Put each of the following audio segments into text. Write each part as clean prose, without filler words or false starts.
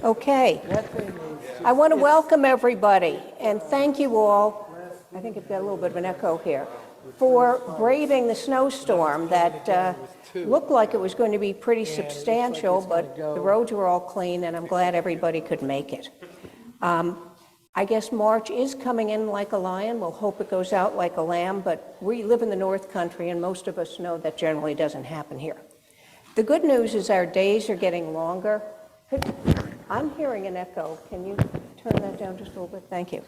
Okay. I want to welcome everybody and thank you all. I think I've got a little bit of an echo here. For braving the snowstorm that looked like it was going to be pretty substantial, but the roads were all clean and I'm glad everybody could make it. I guess March is coming in like a lion. We'll hope it goes out like a lamb, but we live in the North Country and most of us know that generally doesn't happen here. The good news is our days are getting longer. I'm hearing an echo. Can you turn that down just a little bit? Thank you.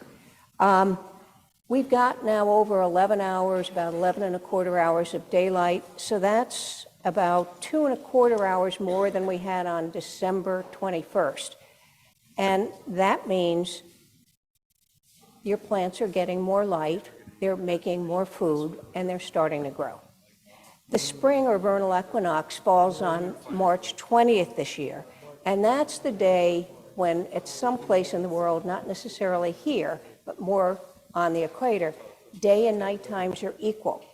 We've got now over 11 hours, about 11 and a quarter hours of daylight, so that's about 2 and a quarter hours more than we had on December 21st. And that means your plants are getting more light, they're making more food, and they're starting to grow. The spring or vernal equinox falls on March 20th this year, and that's the day when at some place in the world, not necessarily here, but more on the equator, day and night times are equal.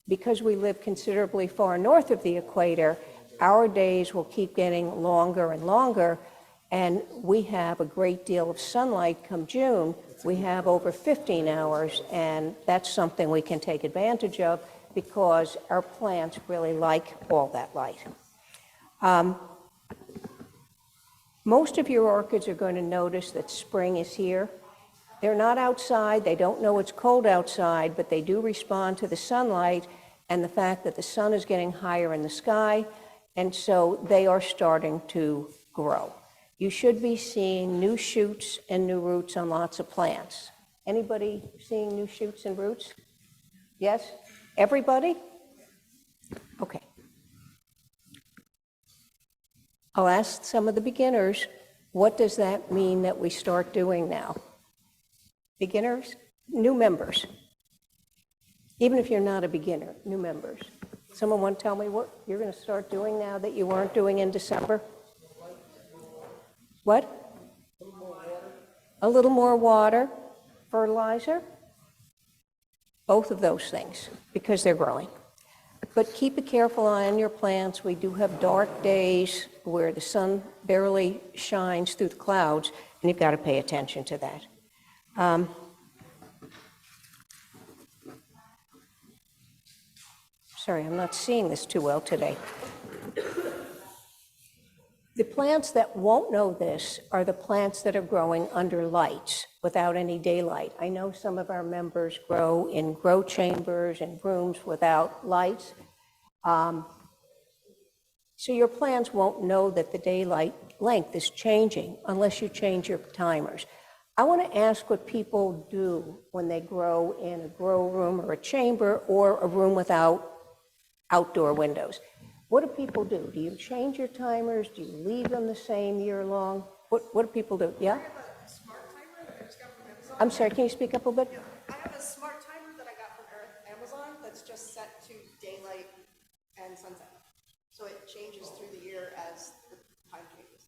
Because we live considerably far north of the equator, our days will keep getting longer and longer, and we have a great deal of sunlight come June. We have over 15 hours, and that's something we can take advantage of because our plants really like all that light. Most of your orchids are going to notice that spring is here. They're not outside, they don't know it's cold outside, but they do respond to the sunlight and the fact that the sun is getting higher in the sky, and so they are starting to grow. You should be seeing new shoots and new roots on lots of plants. Anybody seeing new shoots and roots? Yes? Everybody? Okay. I'll ask some of the beginners, what does that mean that we start doing now? Beginners? New members. Even if you're not a beginner, new members. Someone want to tell me what you're going to start doing now that you weren't doing in December? What? A little more water, fertilizer, both of those things, because they're growing. But keep a careful eye on your plants. We do have dark days where the sun barely shines through the clouds, and you've got to pay attention to that. Sorry, I'm not seeing this too well today. The plants that won't know this are the plants that are growing under lights without any daylight. I know some of our members grow in grow chambers and rooms without lights. So your plants won't know that the daylight length is changing unless you change your timers. I want to ask what people do when they grow in a grow room or a chamber or a room without outdoor windows. What do people do? Do you change your timers? Do you leave them the same year long? What do people do? Yeah? I have a smart timer that I just got from Amazon. I'm sorry, can you speak up a little bit? Yeah. I have a smart timer that I got from Amazon that's just set to daylight and sunset. So it changes through the year as the time changes.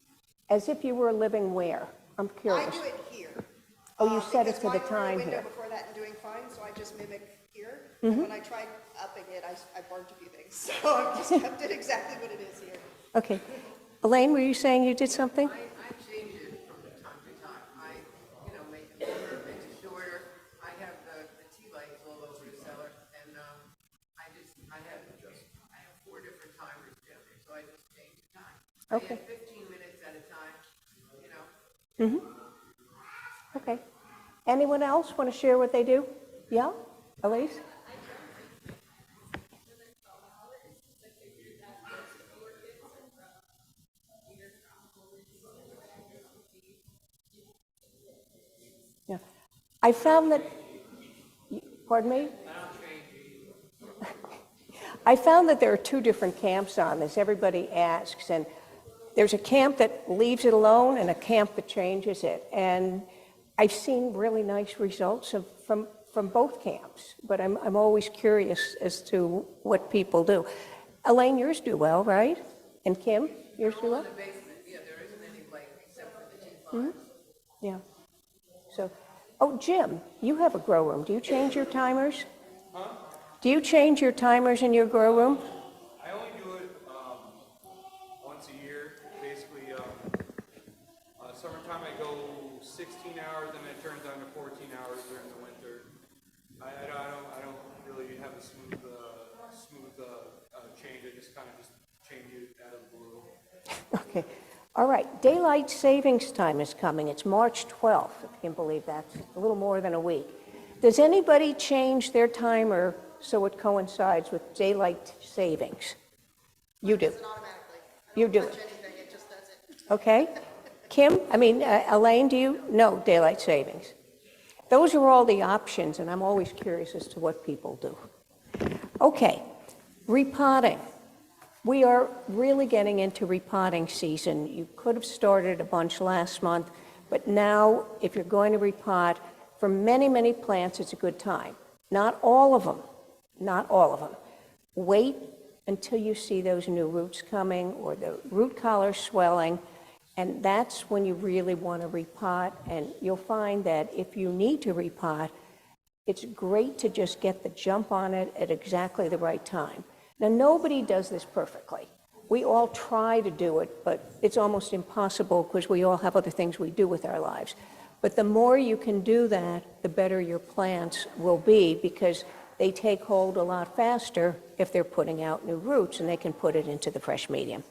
As if you were living where? I'm curious. I do it here. Oh, you set it to the because mine time were in a window here. before that and doing fine, so I just mimic here. And when I tried upping it, I burnt a few things. So I've just kept it exactly what it is here. Okay. Elaine, were you saying you did something? I change it from time to time. I, make it longer, make it shorter. I have the tea lights all over the cellar, and I have 4 different timers down there, so I just change the time. Okay. I have 15 minutes at a time, Okay. Anyone else want to share what they do? Yeah? Elise? Yeah. I found that, pardon me? I found that there are 2 different camps on this. Everybody asks, and there's a camp that leaves it alone and a camp that changes it. And I've seen really nice results from both camps, but I'm always curious as to what people do. Elaine, yours do well, right? And Kim, yours do well? in the basement, there isn't any light except for the tea fires. Yeah. So, oh, Jim, you have a grow room. Do you change your timers? Huh? Do you change your timers in your grow room? I only do it once a year. Basically, summertime I go 16 hours, and it turns down to 14 hours during the winter. I don't really have a smooth change. I just kind of just change it out of the blue. Okay. All right. Daylight savings time is coming. It's March 12th, if you can believe that. A little more than a week. Does anybody change their timer so it coincides with daylight savings? You do. It automatically. You do Touch it. anything, it just does it. Okay. Elaine, do you? No, daylight savings. Those are all the options, and I'm always curious as to what people do. Okay. Repotting. We are really getting into repotting season. You could have started a bunch last month, but now if you're going to repot, for many, many plants, it's a good time. Not all of them, not all of them. Wait until you see those new roots coming or the root collar swelling, and that's when you really want to repot. And you'll find that if you need to repot, it's great to just get the jump on it at exactly the right time. Now, nobody does this perfectly. We all try to do it, but it's almost impossible because we all have other things we do with our lives. But the more you can do that, the better your plants will be, because they take hold a lot faster if they're putting out new roots, and they can put it into the fresh medium.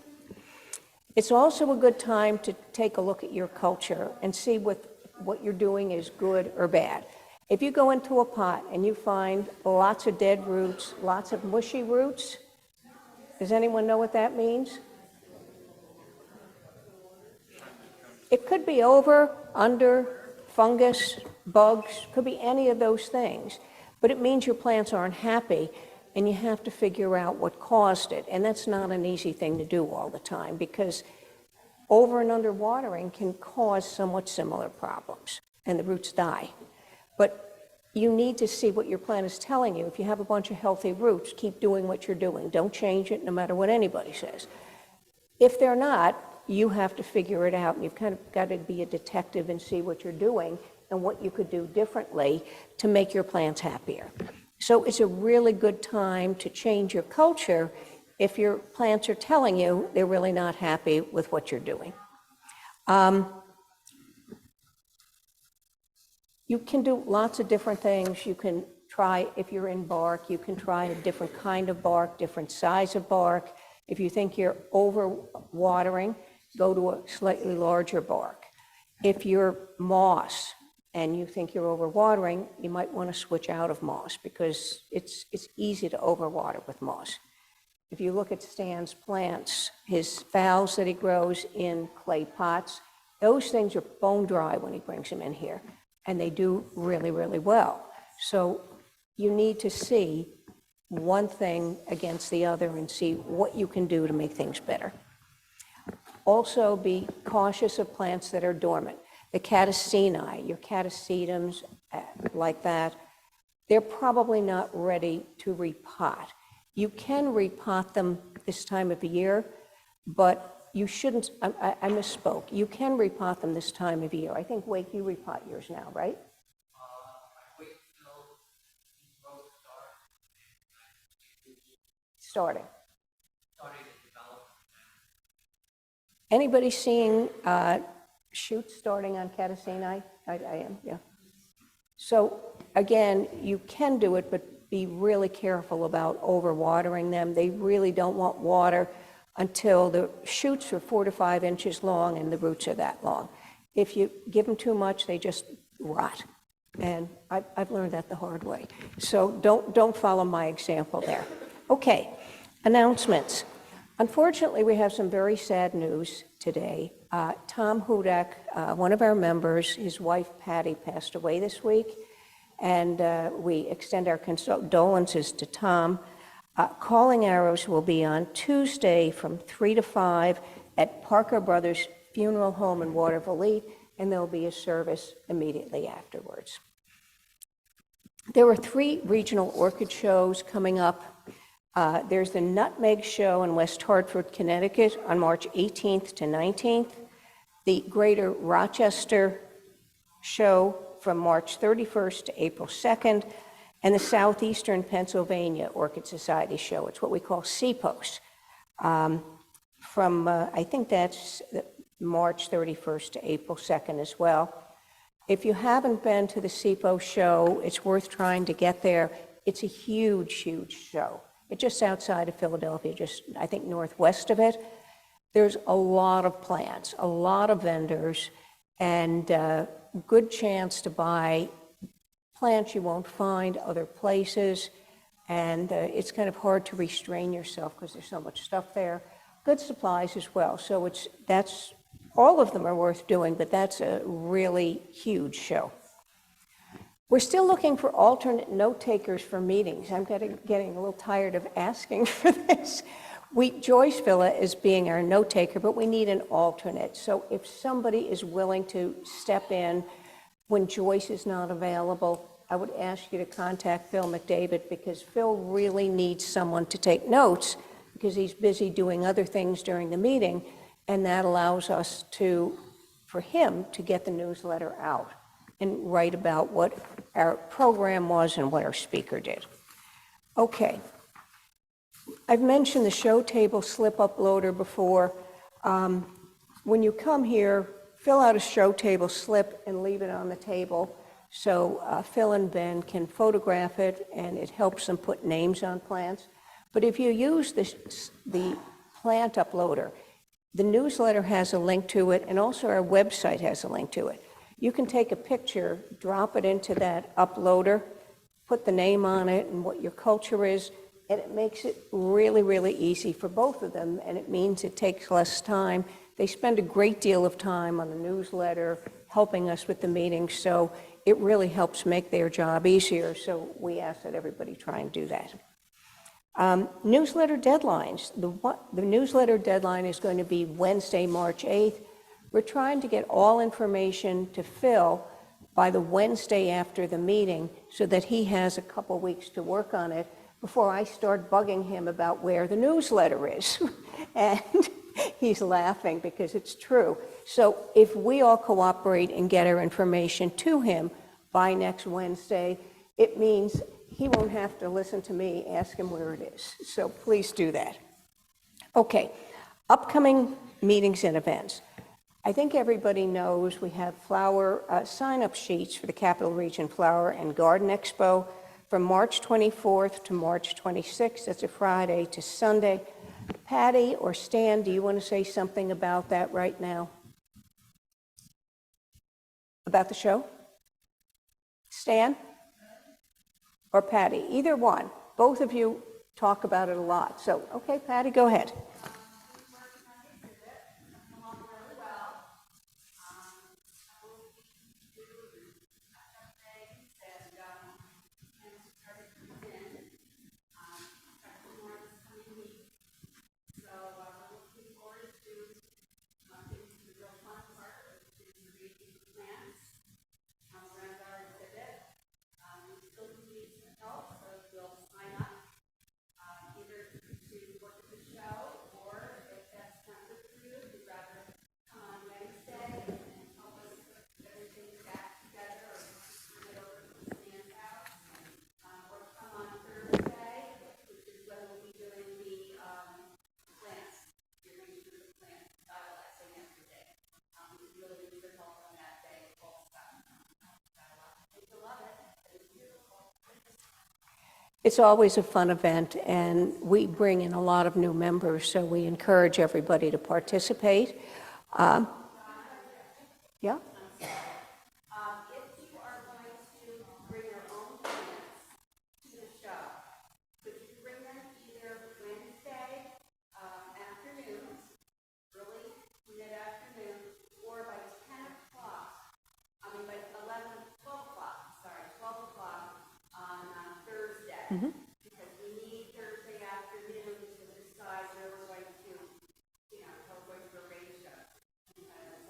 It's also a good time to take a look at your culture and see what you're doing is good or bad. If you go into a pot and you find lots of dead roots, lots of mushy roots, does anyone know what that means? It could be over, under, fungus, bugs, could be any of those things. But it means your plants aren't happy, and you have to figure out what caused it. And that's not an easy thing to do all the time, because over and under watering can cause somewhat similar problems, and the roots die. But you need to see what your plant is telling you. If you have a bunch of healthy roots, keep doing what you're doing. Don't change it no matter what anybody says. If they're not, you have to figure it out. You've kind of got to be a detective and see what you're doing and what you could do differently to make your plants happier. So it's a really good time to change your culture if your plants are telling you they're really not happy with what you're doing. You can do lots of different things. You can try, if you're in bark, you can try a different kind of bark, different size of bark. If you think you're over watering, go to a slightly larger bark. If you're moss and you think you're over watering, you might want to switch out of moss, because it's easy to overwater with moss. If you look at Stan's plants, his phals that he grows in clay pots, those things are bone dry when he brings them in here, and they do really, really well. So you need to see one thing against the other and see what you can do to make things better. Also, be cautious of plants that are dormant. The Catacinae, your Catasetums, like that, they're probably not ready to repot. You can repot them this time of the year, but you shouldn't, I misspoke. You can repot them this time of year. I think, Wake, you repot yours now, right? I wait till growth Starting. starting to develop. Anybody seeing shoots starting on Catacinae? I am, yeah. So again, you can do it, but be really careful about overwatering them. They really don't want water until the shoots are 4 to 5 inches long and the roots are that long. If you give them too much, they just rot. And I've learned that the hard way. So don't follow my example there. Okay, announcements. Unfortunately, we have some very sad news today. Tom Hudak, one of our members, his wife Patty passed away this week, and we extend our condolences to Tom. Calling Arrows will be on Tuesday from 3 to 5 at Parker Brothers Funeral Home in Waterville, and there'll be a service immediately afterwards. There are 3 regional orchid shows coming up. There's the Nutmeg Show in West Hartford, Connecticut on March 18th to 19th, the Greater Rochester Show from March 31st to April 2nd, and the Southeastern Pennsylvania Orchid Society Show. It's what we call CPOS. from, I think that's March 31st to April 2nd as well. If you haven't been to the SIPO show, it's worth trying to get there. It's a huge, huge show. It's just outside of Philadelphia, just I think northwest of it. There's a lot of plants, a lot of vendors, and good chance to buy plants you won't find other places. And it's kind of hard to restrain yourself because there's so much stuff there. Good supplies as well. So that's all of them are worth doing, but that's a really huge show. We're still looking for alternate note takers for meetings. I'm getting a little tired of asking for this. Joyce Villa is being our note taker, but we need an alternate. So if somebody is willing to step in when Joyce is not available, I would ask you to contact Phil McDavid, because Phil really needs someone to take notes because he's busy doing other things during the meeting, and that allows us for him to get the newsletter out and write about what our program was and what our speaker did. Okay. I've mentioned the show table slip uploader before. When you come here, fill out a show table slip and leave it on the table so Phil and Ben can photograph it, and it helps them put names on plants. But if you use the plant uploader, the newsletter has a link to it, and also our website has a link to it. You can take a picture, drop it into that uploader, put the name on it and what your culture is, and it makes it really, really easy for both of them, and it means it takes less time. They spend a great deal of time on the newsletter, helping us with the meetings, so it really helps make their job easier, so we ask that everybody try and do that. Newsletter deadlines. The newsletter deadline is going to be Wednesday, March 8th. We're trying to get all information to Phil by the Wednesday after the meeting so that he has a couple weeks to work on it before I start bugging him about where the newsletter is. And he's laughing because it's true. So if we all cooperate and get our information to him by next Wednesday, it means he won't have to listen to me ask him where it is. So please do that. Okay, upcoming meetings and events. I think everybody knows we have flower sign-up sheets for the Capital Region Flower and Garden Expo from March 24th to March 26th. That's a Friday to Sunday. Patty or Stan, do you want to say something about that right now? About the show? Stan? Or Patty? Either one. Both of you talk about it a lot. So, okay, Patty, go ahead. It's always a fun event, and we bring in a lot of new members, so we encourage everybody to participate. Yeah? If you are going to bring your own plants to the show, could you bring them either Wednesday afternoons, early mid-afternoon, or by 10 o'clock, by 12 o'clock on Thursday? Mm-hmm. Because we need Thursday afternoon to decide where we're going to, how we're going to arrange them. Because,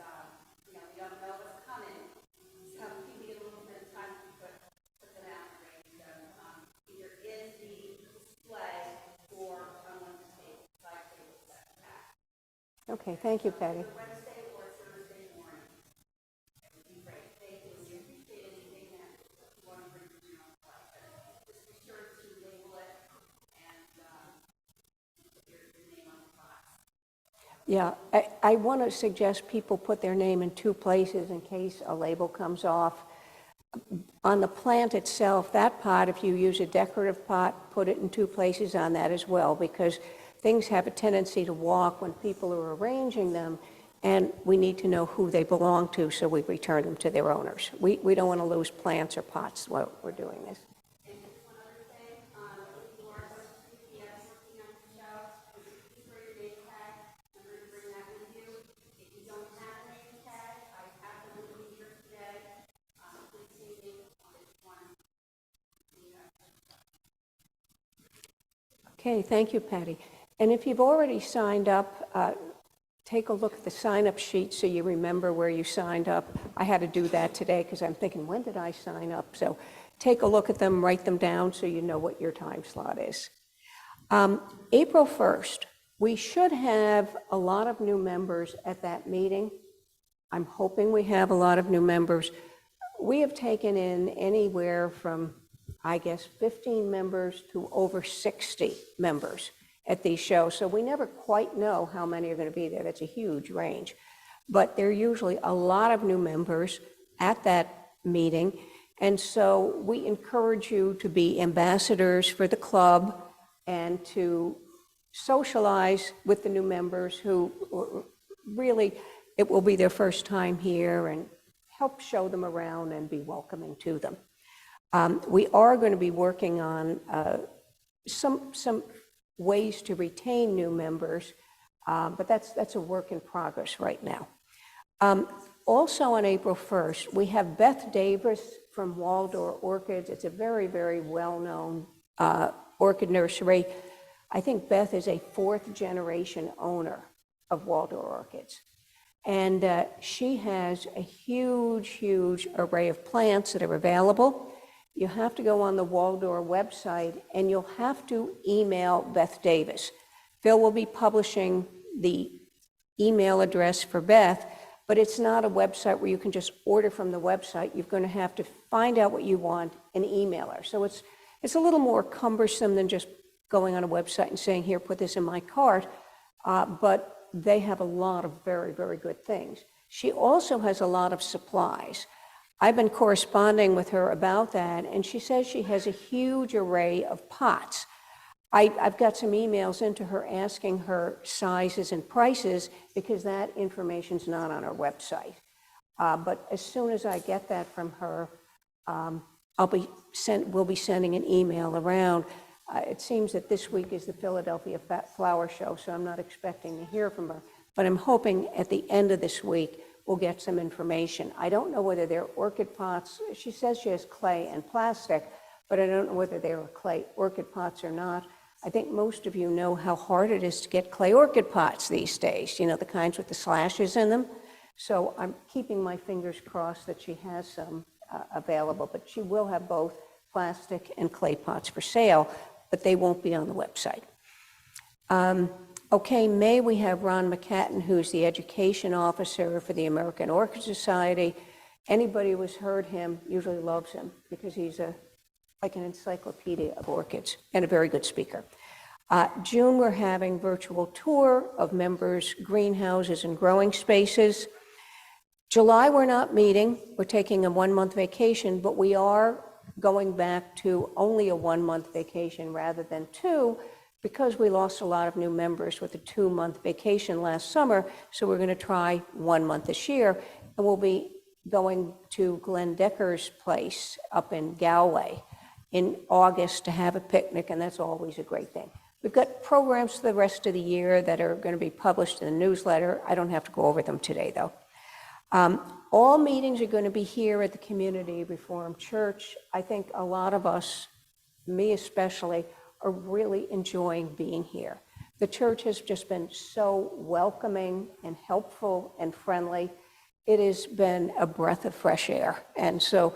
we don't know what's coming, so we need a little bit of time to put them out and arrange them. Either in the display or on one of the tables, 5 tables that we have. Okay, thank you, Patty. Wednesday or Thursday morning. That would be great. Thank you. We appreciate anything that you want to bring to your own play. Just be sure to label it and put your name on the box. Yeah, I want to suggest people put their name in two places in case a label comes off. On the plant itself, that pot, if you use a decorative pot, put it in two places on that as well, because things have a tendency to walk when people are arranging them, and we need to know who they belong to so we return them to their owners. We don't want to lose plants or pots while we're doing this. And just one other thing, if you are going to CPS working on the show, please wear your name tag. Remember to bring that with you. If you don't have a name tag, I have them with me here today. Please see me on this one. Okay, thank you, Patty. And if you've already signed up, take a look at the sign-up sheet so you remember where you signed up. I had to do that today because I'm thinking, when did I sign up? So take a look at them, write them down so you know what your time slot is. April 1st, we should have a lot of new members at that meeting. I'm hoping we have a lot of new members. We have taken in anywhere from, I guess, 15 members to over 60 members at these shows. So we never quite know how many are going to be there. That's a huge range. But there are usually a lot of new members at that meeting. And so we encourage you to be ambassadors for the club and to socialize with the new members who really, it will be their first time here, and help show them around and be welcoming to them. We are going to be working on some ways to retain new members, but that's a work in progress right now. Also on April 1st, we have Beth Davis from Waldorf Orchids. It's a very, very well-known orchid nursery. I think Beth is a fourth-generation owner of Waldorf Orchids. And she has a huge, huge array of plants that are available. You have to go on the Waldorf website, and you'll have to email Beth Davis. Phil will be publishing the email address for Beth, but it's not a website where you can just order from the website. You're going to have to find out what you want and email her. So it's a little more cumbersome than just going on a website and saying, here, put this in my cart, but they have a lot of very, very good things. She also has a lot of supplies. I've been corresponding with her about that, and she says she has a huge array of pots. I've got some emails into her asking her sizes and prices because that information's not on our website. But as soon as I get that from her, we'll be sending an email around. It seems that this week is the Philadelphia Flower Show, so I'm not expecting to hear from her. But I'm hoping at the end of this week, we'll get some information. I don't know whether they're orchid pots. She says she has clay and plastic, but I don't know whether they're clay orchid pots or not. I think most of you know how hard it is to get clay orchid pots these days, you know, the kinds with the slashes in them. So I'm keeping my fingers crossed that she has some available, but she will have both plastic and clay pots for sale, but they won't be on the website. Okay, May we have Ron McCatton, who's the education officer for the American Orchid Society. Anybody who has heard him usually loves him because he's like an encyclopedia of orchids and a very good speaker. June, we're having virtual tour of members' greenhouses and growing spaces. July, we're not meeting. We're taking a 1-month vacation, but we are going back to only a 1-month vacation rather than 2, because we lost a lot of new members with a 2-month vacation last summer. So we're going to try 1 month this year, and we'll be going to Glenn Decker's place up in Galway in August to have a picnic, and that's always a great thing. We've got programs for the rest of the year that are going to be published in the newsletter. I don't have to go over them today, though. All meetings are going to be here at the Community Reformed Church. I think a lot of us, me especially, are really enjoying being here. The church has just been so welcoming and helpful and friendly. It has been a breath of fresh air. And so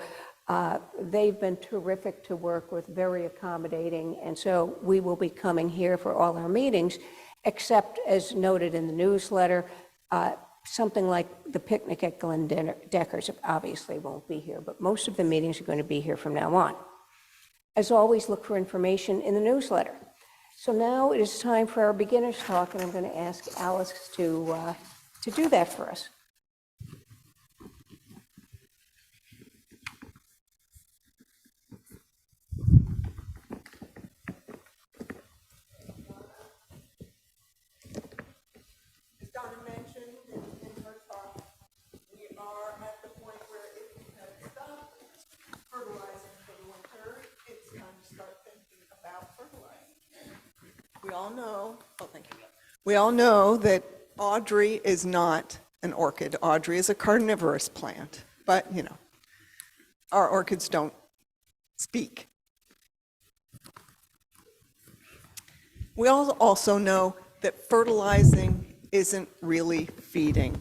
they've been terrific to work with, very accommodating. And so we will be coming here for all our meetings, except as noted in the newsletter, something like the picnic at Glenn Decker's obviously won't be here, but most of the meetings are going to be here from now on. As always, look for information in the newsletter. So now it is time for our beginner's talk, and I'm going to ask Alice to do that for us. As Donna mentioned in her talk, we are at the point where if you have stopped fertilizing for the winter, it's time to start thinking about fertilizing. We all know, oh, thank you. We all know that Audrey is not an orchid. Audrey is a carnivorous plant, but you know, our orchids don't speak. We all also know that fertilizing isn't really feeding.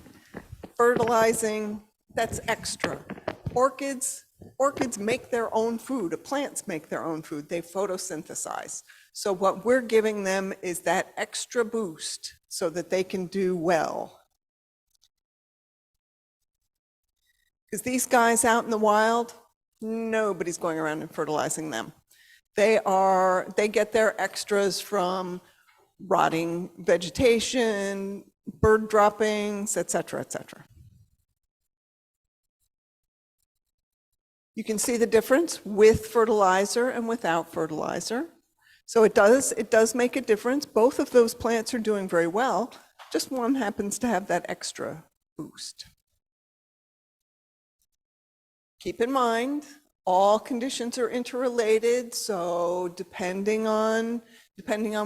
Fertilizing, that's extra. Orchids make their own food. Plants make their own food. They photosynthesize. So what we're giving them is that extra boost so that they can do well. Because these guys out in the wild, nobody's going around and fertilizing them. They get their extras from rotting vegetation, bird droppings, et cetera, et cetera. You can see the difference with fertilizer and without fertilizer. So it does make a difference. Both of those plants are doing very well. Just one happens to have that extra boost. Keep in mind, all conditions are interrelated, so depending on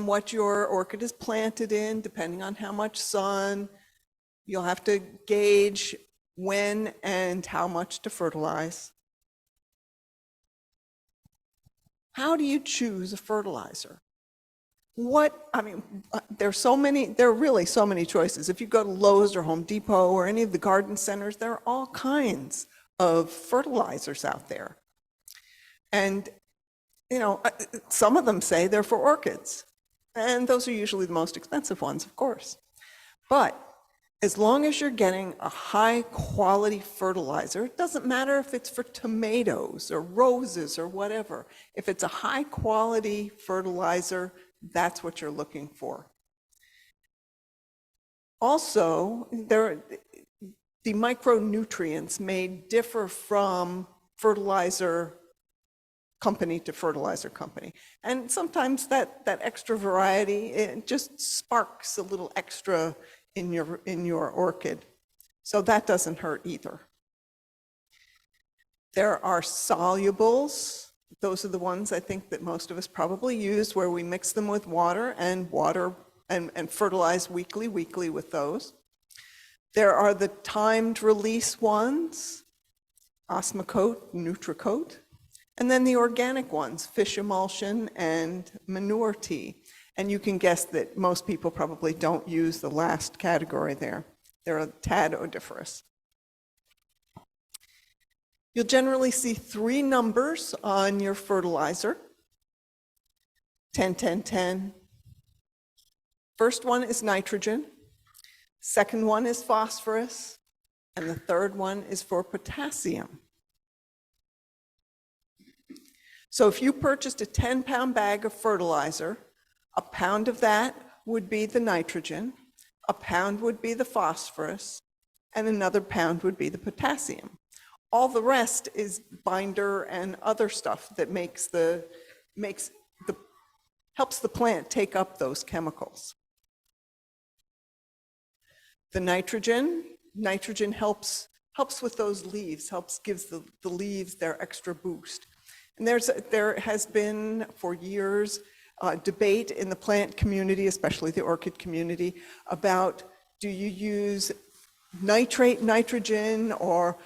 what your orchid is planted in, depending on how much sun, you'll have to gauge when and how much to fertilize. How do you choose a fertilizer? There are really so many choices. If you go to Lowe's or Home Depot or any of the garden centers, there are all kinds of fertilizers out there. And, you know, some of them say they're for orchids. And those are usually the most expensive ones, of course. But as long as you're getting a high quality fertilizer, it doesn't matter if it's for tomatoes or roses or whatever. If it's a high quality fertilizer, that's what you're looking for. Also, the micronutrients may differ from fertilizer company to fertilizer company. And sometimes that extra variety, it just sparks a little extra in your orchid. So that doesn't hurt either. There are solubles. Those are the ones I think that most of us probably use, where we mix them with water and fertilize weekly with those. There are the timed release ones, Osmocote, Nutricote, and then the organic ones, fish emulsion and manure tea. And you can guess that most people probably don't use the last category there. They're a tad odoriferous. You'll generally see 3 numbers on your fertilizer: 10, 10, 10. First one is nitrogen, second one is phosphorus, and the third one is for potassium. So if you purchased a 10-pound bag of fertilizer, a pound of that would be the nitrogen, a pound would be the phosphorus, and another pound would be the potassium. All the rest is binder and other stuff that helps the plant take up those chemicals. The nitrogen helps with those leaves, gives the leaves their extra boost. And there has been for years debate in the plant community, especially the orchid community, about do you use nitrate nitrogen or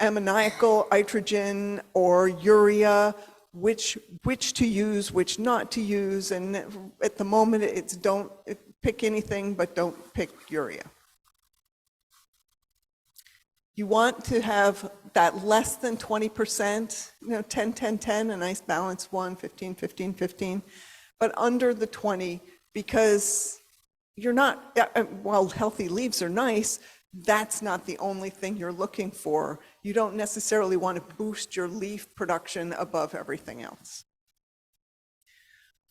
ammoniacal nitrogen or urea, which to use, which not to use, and at the moment it's don't pick anything but don't pick urea. You want to have that less than 20%, 10, 10, 10, a nice balanced one, 15, 15, 15, but under the 20, because you're not, while healthy leaves are nice, that's not the only thing you're looking for. You don't necessarily want to boost your leaf production above everything else.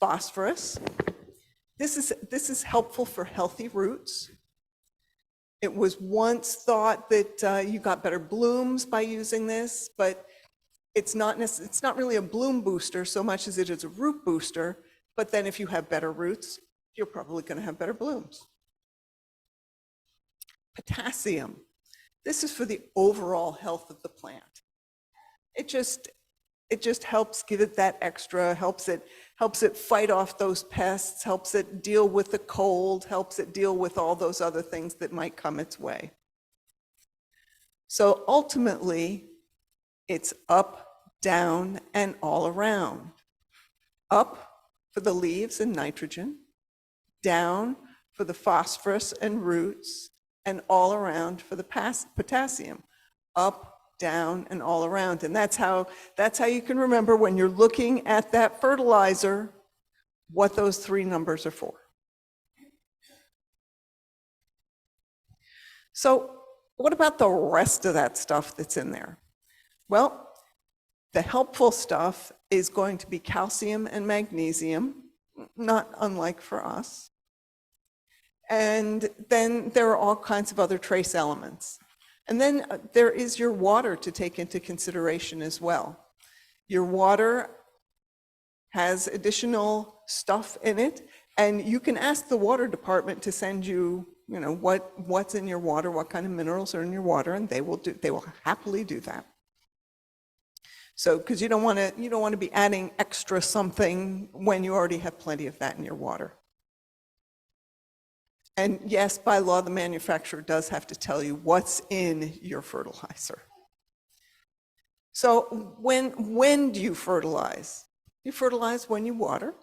Phosphorus. This is helpful for healthy roots. It was once thought that you got better blooms by using this, but it's not really a bloom booster so much as it is a root booster. But then if you have better roots, you're probably going to have better blooms. Potassium. This is for the overall health of the plant. It just helps give it that extra, helps it fight off those pests, helps it deal with the cold, helps it deal with all those other things that might come its way. So ultimately, it's up, down, and all around. Up for the leaves and nitrogen, down for the phosphorus and roots, and all around for the potassium. Up, down, and all around. And that's how you can remember when you're looking at that fertilizer what those three numbers are for. So what about the rest of that stuff that's in there? Well, the helpful stuff is going to be calcium and magnesium, not unlike for us. And then there are all kinds of other trace elements. And then there is your water to take into consideration as well. Your water has additional stuff in it, and you can ask the water department to send you, what's in your water, what kind of minerals are in your water, and they will happily do that. So, because you don't want to be adding extra something when you already have plenty of that in your water. And yes, by law, the manufacturer does have to tell you what's in your fertilizer. So when do you fertilize? You fertilize when you water.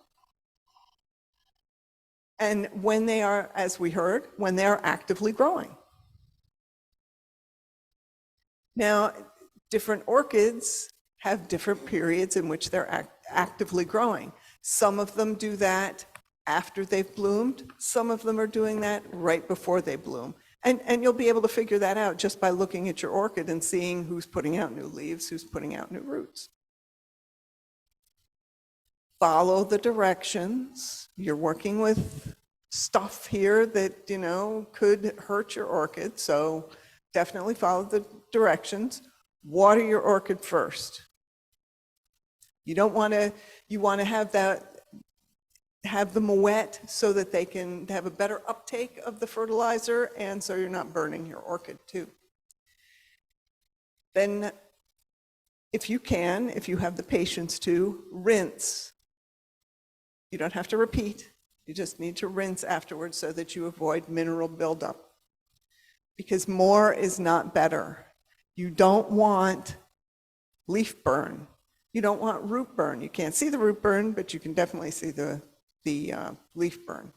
And when they are, as we heard, when they are actively growing. Now, different orchids have different periods in which they're actively growing. Some of them do that after they've bloomed. Some of them are doing that right before they bloom. And you'll be able to figure that out just by looking at your orchid and seeing who's putting out new leaves, who's putting out new roots. Follow the directions. You're working with stuff here that, could hurt your orchid, so definitely follow the directions. Water your orchid first. You want to have them wet so that they can have a better uptake of the fertilizer, and so you're not burning your orchid too. Then, if you have the patience to, rinse. You don't have to repeat. You just need to rinse afterwards so that you avoid mineral buildup. Because more is not better. You don't want leaf burn. You don't want root burn. You can't see the root burn, but you can definitely see the leaf burn.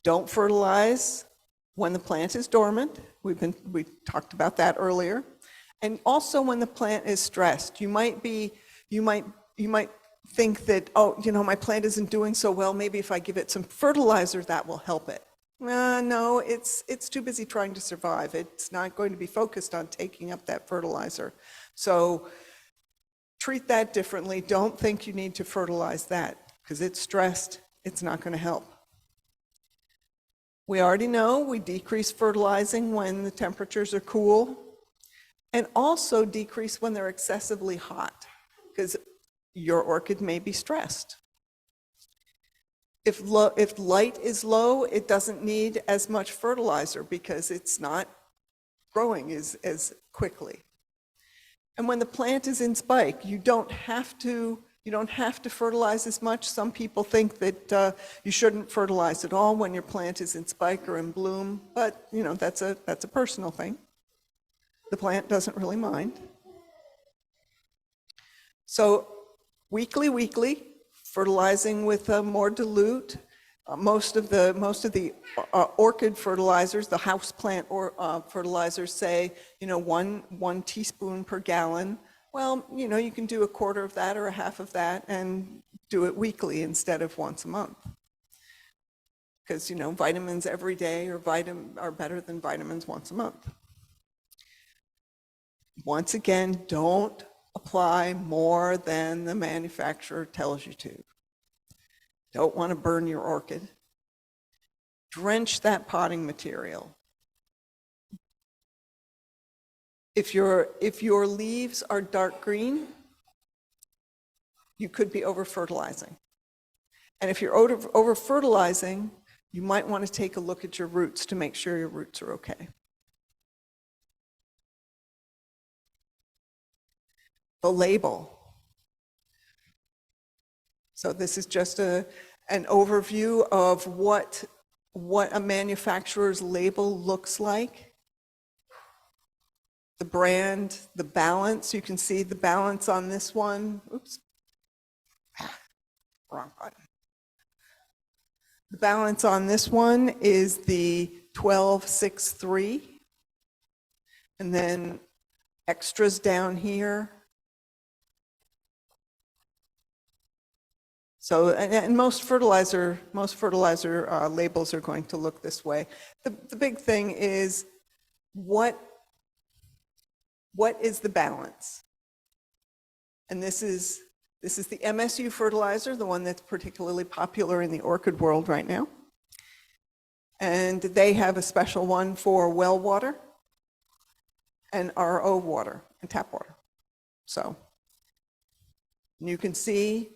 Don't fertilize when the plant is dormant. We talked about that earlier. And also when the plant is stressed. You might think that, my plant isn't doing so well, maybe if I give it some fertilizer, that will help it. No, it's too busy trying to survive. It's not going to be focused on taking up that fertilizer. So treat that differently. Don't think you need to fertilize that, because it's stressed. It's not going to help. We already know we decrease fertilizing when the temperatures are cool, and also decrease when they're excessively hot, because your orchid may be stressed. If light is low, it doesn't need as much fertilizer because it's not growing as quickly. And when the plant is in spike, you don't have to fertilize as much. Some people think that you shouldn't fertilize at all when your plant is in spike or in bloom, but that's a personal thing. The plant doesn't really mind. So weekly, fertilizing with more dilute. Most of the orchid fertilizers, the houseplant fertilizers say, 1 teaspoon per gallon. Well, you can do a quarter of that or a half of that and do it weekly instead of once a month. Because, vitamins every day are better than vitamins once a month. Once again, don't apply more than the manufacturer tells you to. Don't want to burn your orchid. Drench that potting material. If your leaves are dark green, you could be over-fertilizing. And if you're over-fertilizing, you might want to take a look at your roots to make sure your roots are okay. The label. So this is just an overview of what a manufacturer's label looks like. The brand, the balance, you can see the balance on this one. Oops. Wrong button. The balance on this one is the 1263. And then extras down here. So, and most fertilizer labels are going to look this way. The big thing is what is the balance? And this is the MSU fertilizer, the one that's particularly popular in the orchid world right now. And they have a special one for well water and RO water and tap water. So you can see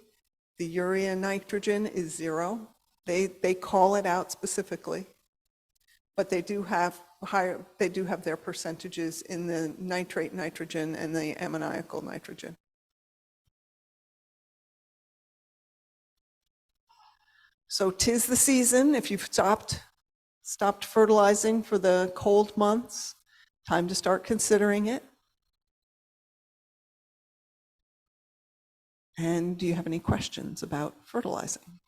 the urea nitrogen is 0. They call it out specifically, but they do have their percentages in the nitrate nitrogen and the ammoniacal nitrogen. So 'tis the season. If you've stopped fertilizing for the cold months, time to start considering it. And do you have any questions about fertilizing?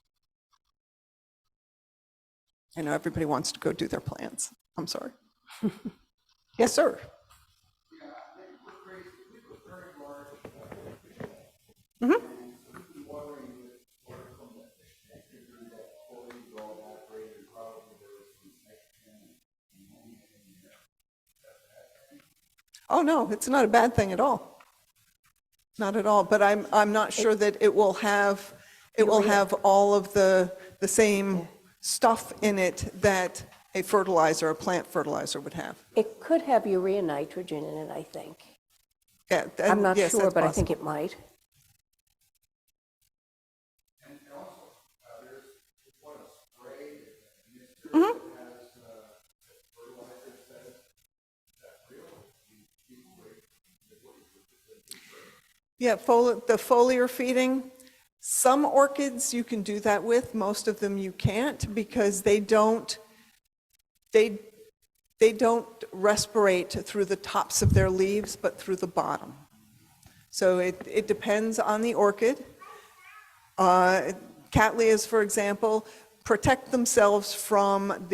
I know everybody wants to go do their plants. I'm sorry. Yes, sir. Mm-hmm. Oh, no, it's not a bad thing at all. Not at all, but I'm not sure that it will have all of the same stuff in it that a fertilizer, a plant fertilizer would have. It could have urea nitrogen in it, I think. Yeah, I'm not yes, sure, that's but I possible. think it might. Mm-hmm. Yeah, the foliar feeding, some orchids you can do that with, most of them you can't because they don't respirate through the tops of their leaves, but through the bottom. So it depends on the orchid. Cattleyas, for example, protect themselves from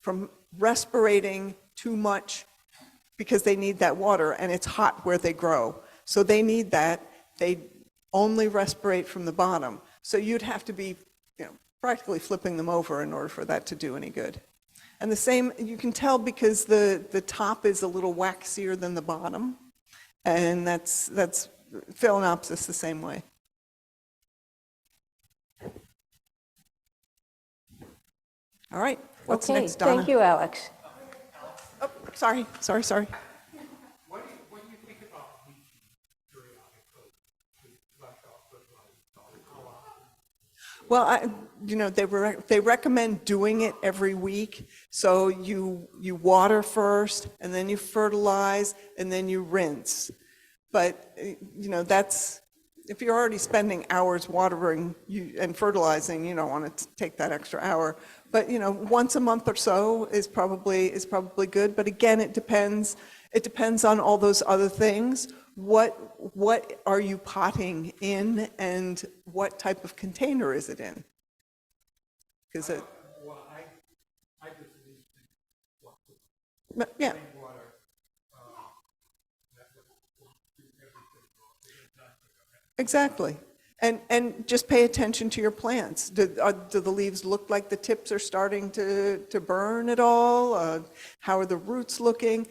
from respirating too much because they need that water and it's hot where they grow. So they need that. They only respirate from the bottom. So you'd have to be, practically flipping them over in order for that to do any good. And the same, you can tell because the top is a little waxier than the bottom. And that's Phalaenopsis the same way. All right, what's Okay, next, Donna? thank you, Alex. Oh, sorry. What do you think about bleaching periodically to flush off fertilizer? Well, they recommend doing it every week. So you water first, and then you fertilize, and then you rinse. But that's if you're already spending hours watering and fertilizing, you don't want to take that extra hour. But once a month or so is probably good. But again, it depends on all those other things. What are you potting in, and what type of container is it in? Because Well, I just use water. yeah. Water. Exactly. And just pay attention to your plants. Do the leaves look like the tips are starting to burn at all? How are the roots looking?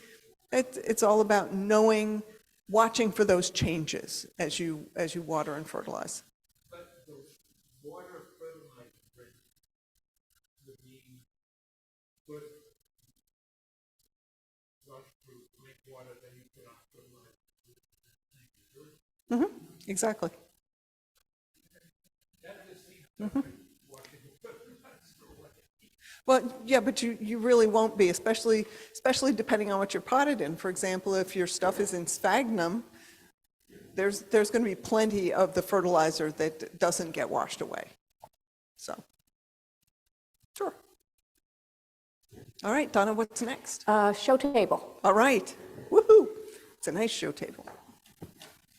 It's all about watching for those changes as you water and fertilize. But are being put flush through clean water, then you put on fertilizer. Exactly. Well, yeah, but you really won't be, especially depending on what you're potted in. For example, if your stuff is in sphagnum, there's going to be plenty of the fertilizer that doesn't get washed away. So, sure. All right, Donna, what's next? Show table. All right, woohoo! It's a nice show table.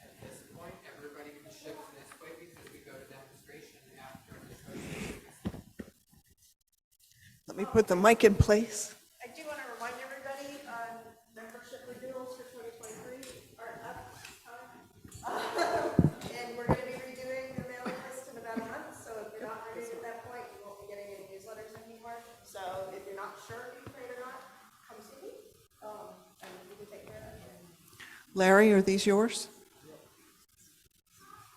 At this point, everybody can shift this way because we go to demonstration after the Let me put the mic in place. I do want to remind everybody, membership renewals for 2023 are up. And we're going to be redoing the mailing list in about a month, so if you're not renewed at that point, you won't be getting any newsletters anymore. So if you're not sure if you paid or not, come see me, and we can take care of it. Larry, are these yours?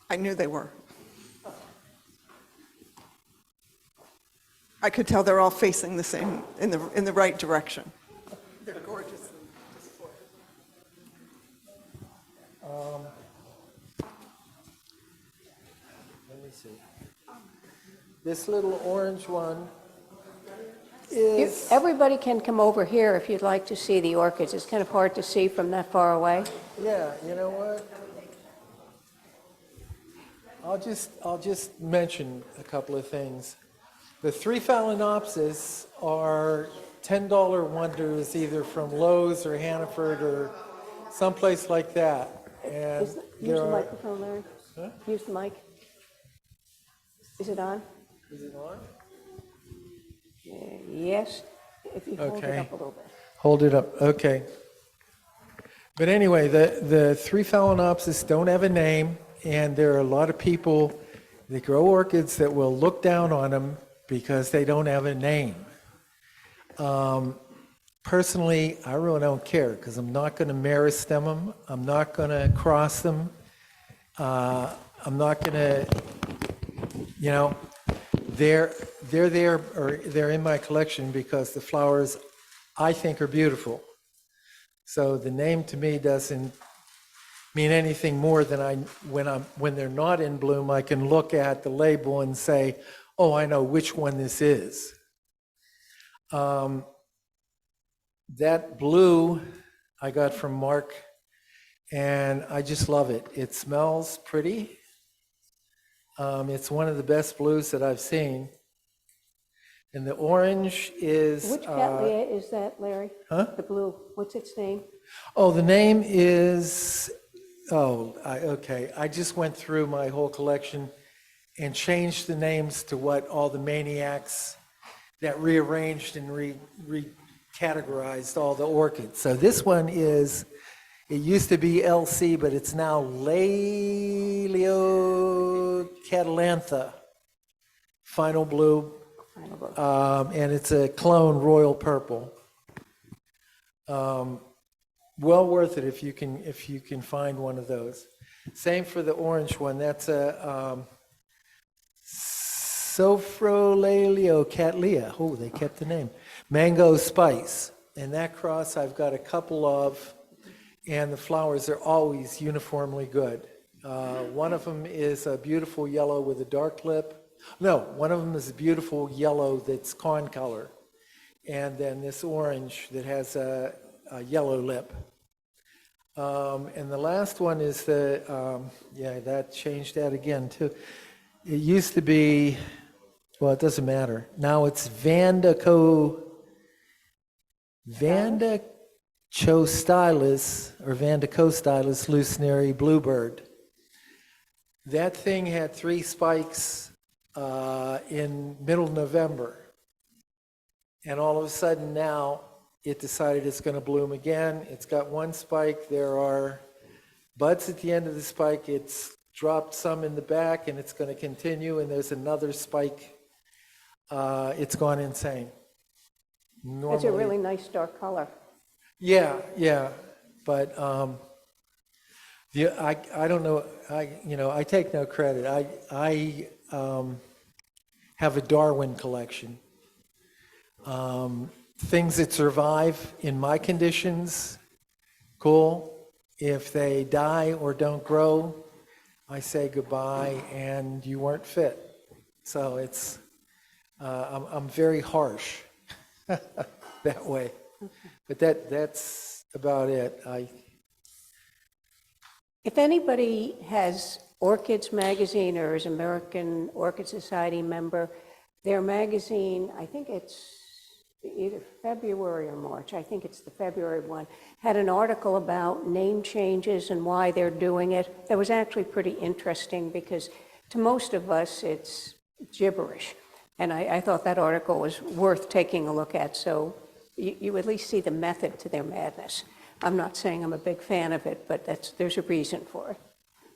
I knew they were. I could tell they're all facing the same, in the right direction. They're gorgeous. Let me see. This little orange one is, Everybody can come over here if you'd like to see the orchids. It's kind of hard to see from that far away. yeah, you know what? I'll just mention a couple of things. The 3 Phalaenopsis are $10 wonders either from Lowe's or Hannaford or someplace like that. And Use there the are, microphone, Larry. Huh? Use the mic. Is it on? is it on? Yes, if you hold it Okay. up a little bit. Hold it up, okay. But anyway, the 3 Phalaenopsis don't have a name, and there are a lot of people that grow orchids that will look down on them because they don't have a name. Personally, I really don't care because I'm not going to meristem them. I'm not going to cross them. I'm not going to, you know, they're there, or they're in my collection because the flowers I think are beautiful. So the name to me doesn't mean anything more than when they're not in bloom, I can look at the label and say, oh, I know which one this is. That blue I got from Mark, and I just love it. It smells pretty. It's one of the best blues that I've seen. And the orange is... Which cattleya is that, Larry? Huh? The blue, what's its name? Oh, the name is... okay. I just went through my whole collection and changed the names to what all the maniacs that rearranged and recategorized all the orchids. So this one is, it used to be LC, but it's now Laleocatallantha, final blue, Final vote. and it's a clone royal purple. Well worth it if you can find one of those. Same for the orange one. That's a Sophrolaleocattleya. Oh, they kept the name. Mango spice. And that cross I've got a couple of, and the flowers are always uniformly good. One of them is a beautiful yellow with a dark lip. No, one of them is a beautiful yellow that's corn color. And then this orange that has a yellow lip. And the last one is that changed that again too. It used to be, well, it doesn't matter. Now it's Vandacostylus or Vandacostylus lucenary bluebird. That thing had 3 spikes in middle November. And all of a sudden now it decided it's going to bloom again. It's got 1 spike. There are buds at the end of the spike. It's dropped some in the back, and it's going to continue. And there's another spike. It's gone insane. It's a really nice dark color. Yeah. But I don't know. I take no credit. I have a Darwin collection. Things that survive in my conditions, cool. If they die or don't grow, I say goodbye and you weren't fit. So it's, I'm very harsh that way. But that's about it. If anybody has Orchids magazine or is American Orchid Society member, their magazine, I think it's either February or March, I think it's the February one, had an article about name changes and why they're doing it. That was actually pretty interesting because to most of us, it's gibberish. And I thought that article was worth taking a look at, so you at least see the method to their madness. I'm not saying I'm a big fan of it, but there's a reason for it.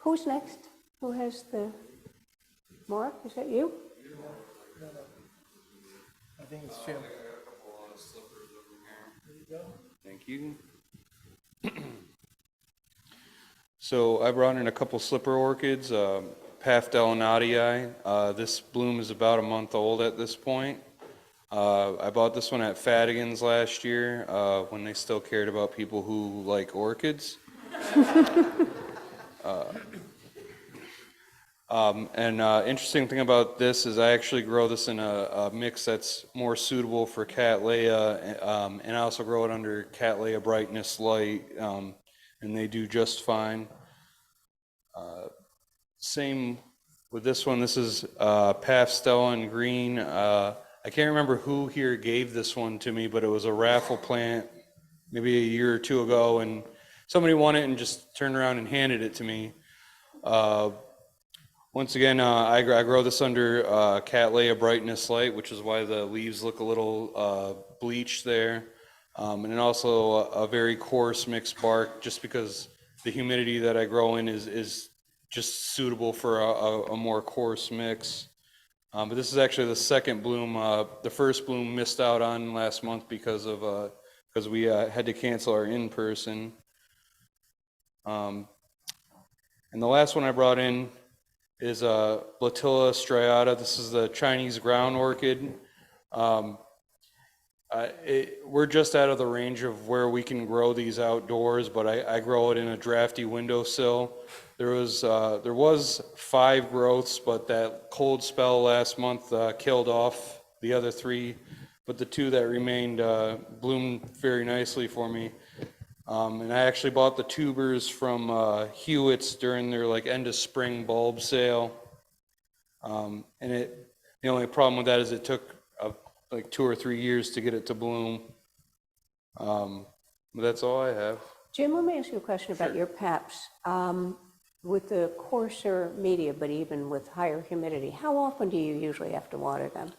Who's next? Who has the, Mark, is that you? I think it's Jim. Thank you. So I brought in a couple slipper orchids, Pafdelinatii. This bloom is about a month old at this point. I bought this one at Fadigan's last year when they still cared about people who like orchids. Interesting thing about this is I actually grow this in a mix that's more suitable for Cattleya, and I also grow it under Cattleya brightness light, and they do just fine. Same with this one. This is Paf in green. I can't remember who here gave this one to me, but it was a raffle plant maybe a year or two ago, and somebody won it and just turned around and handed it to me. Once again, I grow this under Cattleya brightness light, which is why the leaves look a little bleached there. And then also a very coarse mixed bark, just because the humidity that I grow in is just suitable for a more coarse mix. But this is actually the second bloom. The first bloom missed out on last month because we had to cancel our in-person. And the last one I brought in is Blatilla striata. This is the Chinese ground orchid. We're just out of the range of where we can grow these outdoors, but I grow it in a drafty windowsill. There was 5 growths, but that cold spell last month killed off the other 3. But the 2 that remained bloomed very nicely for me. And I actually bought the tubers from Hewitt's during their end of spring bulb sale. And the only problem with that is it took 2 or 3 years to get it to bloom. But that's all I have. Jim, let me ask you a question about your paps. With the coarser media, but even with higher humidity, how often do you usually have to water them?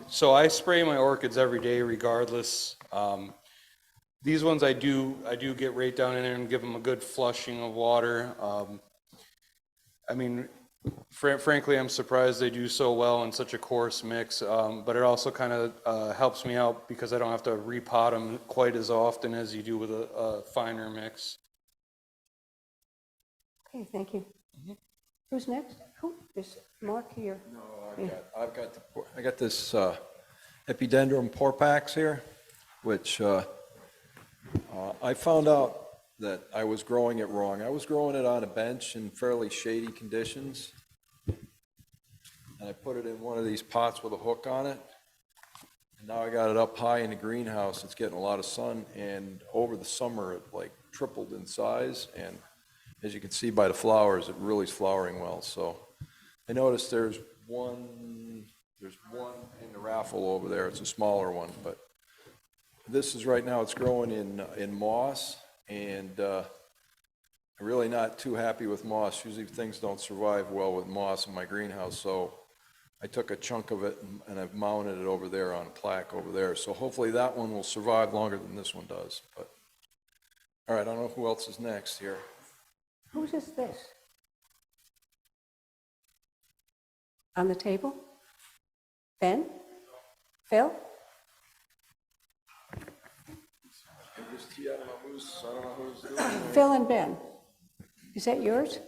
So I spray my orchids every day regardless. These ones I do get right down in there and give them a good flushing of water. I mean, frankly, I'm surprised they do so well in such a coarse mix, but it also kind of helps me out because I don't have to repot them quite as often as you do with a finer mix. Okay, thank you. Who's next? Who is Mark here? No, I got this Epidendrum porpax here, which I found out that I was growing it wrong. I was growing it on a bench in fairly shady conditions, and I put it in one of these pots with a hook on it, and now I got it up high in the greenhouse. It's getting a lot of sun, and over the summer it tripled in size, and as you can see by the flowers, it really is flowering well. So I noticed there's one in the raffle over there. It's a smaller one, but this is right now, it's growing in moss, and I'm really not too happy with moss. Usually things don't survive well with moss in my greenhouse, so I took a chunk of it and I've mounted it over there on plaque over there. So hopefully that one will survive longer than this one does. But all right, I don't know who else is next here. Whose is this? On the table? Ben? Phil? I don't know who's doing it. Phil and Ben. Is that yours?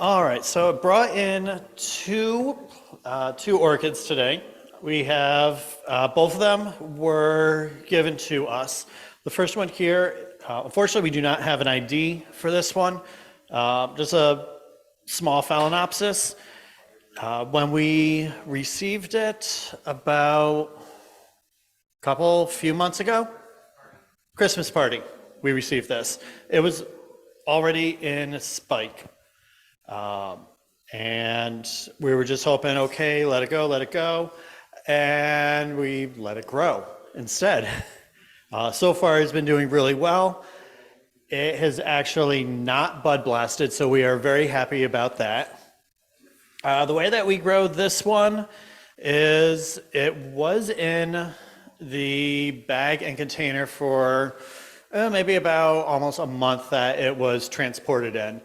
All right, so I brought in two orchids today. We have, both of them were given to us. The first one here, unfortunately, we do not have an ID for this one. Just a small phalaenopsis. When we received it about few months ago, Christmas party, we received this. It was already in spike. And we were just hoping, okay, let it go. And we let it grow instead. So far, it's been doing really well. It has actually not bud blasted, so we are very happy about that. The way that we grow this one is it was in the bag and container for maybe about almost a month that it was transported in.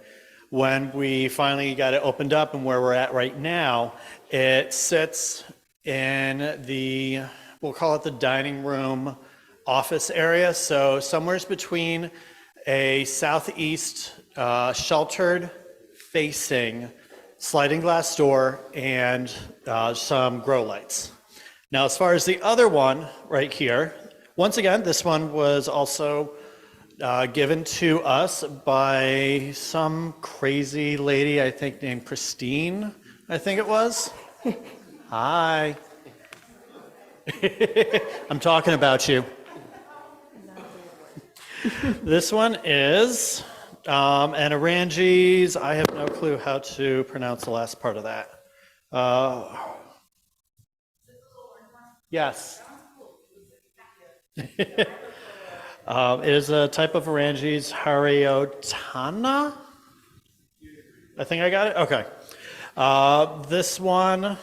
When we finally got it opened up and where we're at right now, it sits in the, we'll call it the dining room office area. So somewhere's between a southeast sheltered facing sliding glass door and some grow lights. Now, as far as the other one right here, once again, this one was also given to us by some crazy lady, I think named Christine, I think it was. Hi. I'm talking about you. This one is an Oranges. I have no clue how to pronounce the last part of that. Yes. It is a type of Oranges, Hariotana. I think I got it? Okay. This one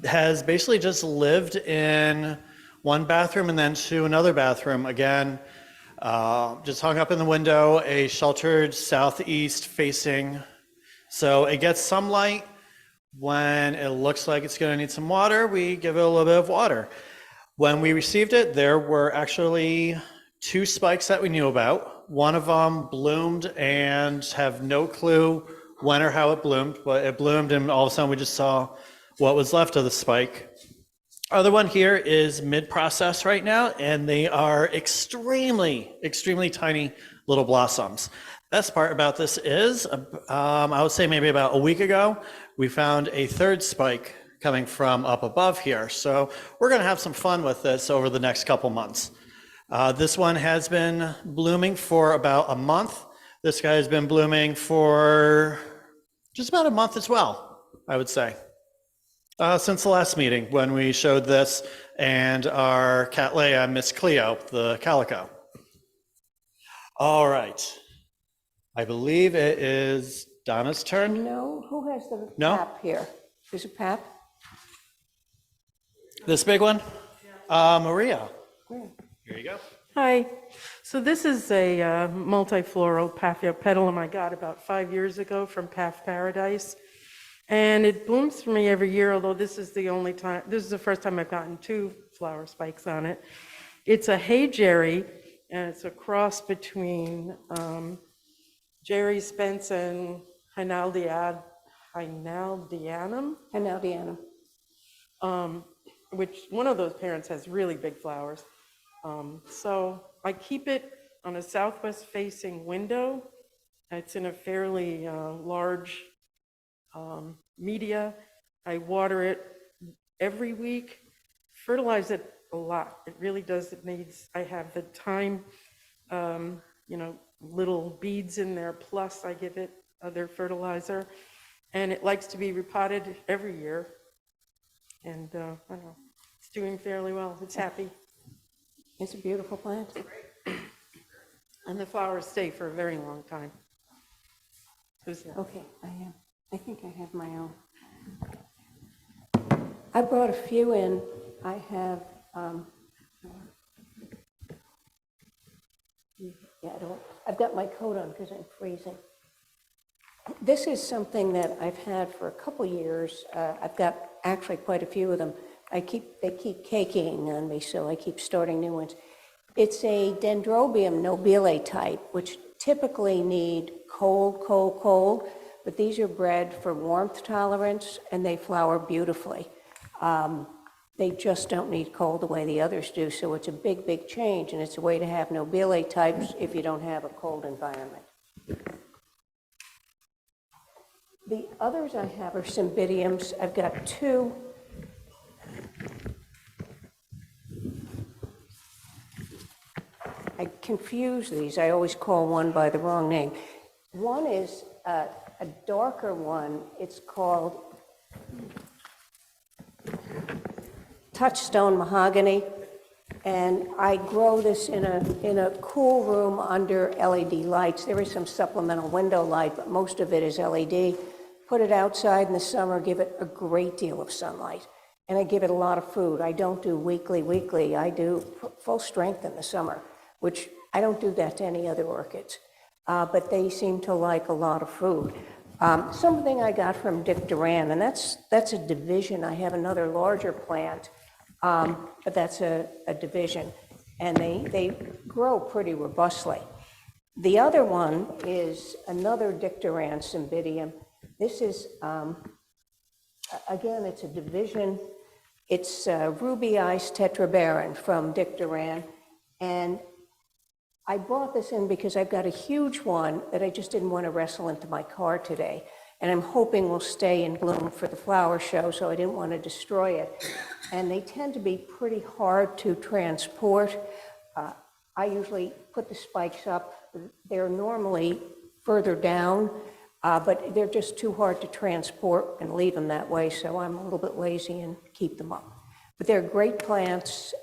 has basically just lived in one bathroom and then to another bathroom. Again, just hung up in the window, a sheltered southeast facing. So it gets some light. When it looks like it's going to need some water, we give it a little bit of water. When we received it, there were actually 2 spikes that we knew about. One of them bloomed and have no clue when or how it bloomed, but it bloomed and all of a sudden we just saw what was left of the spike. Other one here is mid-process right now, and they are extremely, extremely tiny little blossoms. Best part about this is, I would say maybe about a week ago, we found a 3rd spike coming from up above here. So we're gonna have some fun with this over the next couple months. This one has been blooming for about a month. This guy has been blooming for just about a month as well, I would say. Since the last meeting when we showed this and our Cattleya Miss Cleo, the calico. All right. I believe it is Donna's turn. No, who has the No? pap here? Is it pap? This big one? Maria. Here you go. Hi. So this is a multifloral Paphiopedilum I got about 5 years ago from Path Paradise. And it blooms for me every year, although this is the first time I've gotten 2 flower spikes on it. It's a Hey Jerry, and it's a cross between Jerry Spence and Hynaldianum, which one of those parents has really big flowers. So I keep it on a southwest facing window. It's in a fairly large media. I water it every week, fertilize it a lot. It really does. It needs, I have the time, little beads in there, plus I give it other fertilizer. And it likes to be repotted every year. And I don't know, it's doing fairly well. It's happy. It's a beautiful plant. And the flowers stay for a very long time. Okay, I think I have my own. I brought a few in. I have, I've got my coat on because I'm freezing. This is something that I've had for a couple years. I've got actually quite a few of them. They keep caking on me, so I keep starting new ones. It's a Dendrobium nobile type, which typically need cold, but these are bred for warmth tolerance, and they flower beautifully. They just don't need cold the way the others do, so it's a big, big change, and it's a way to have nobile types if you don't have a cold environment. The others I have are cymbidiums. I've got two. I confuse these. I always call one by the wrong name. One is a darker one. It's called Touchstone Mahogany, and I grow this in a cool room under LED lights. There is some supplemental window light, but most of it is LED. Put it outside in the summer, give it a great deal of sunlight, and I give it a lot of food. I don't do weekly. I do full strength in the summer, which I don't do that to any other orchids, but they seem to like a lot of food. Something I got from Dick Duran, and that's a division. I have another larger plant, but that's a division, and they grow pretty robustly. The other one is another Dick Duran cymbidium. This is, again, it's a division. It's Ruby Ice Tetrabaron from Dick Duran, and I brought this in because I've got a huge one that I just didn't want to wrestle into my car today, and I'm hoping will stay in bloom for the flower show, so I didn't want to destroy it. And they tend to be pretty hard to transport. I usually put the spikes up. They're normally further down, but they're just too hard to transport and leave them that way, so I'm a little bit lazy and keep them up. But they're great plants.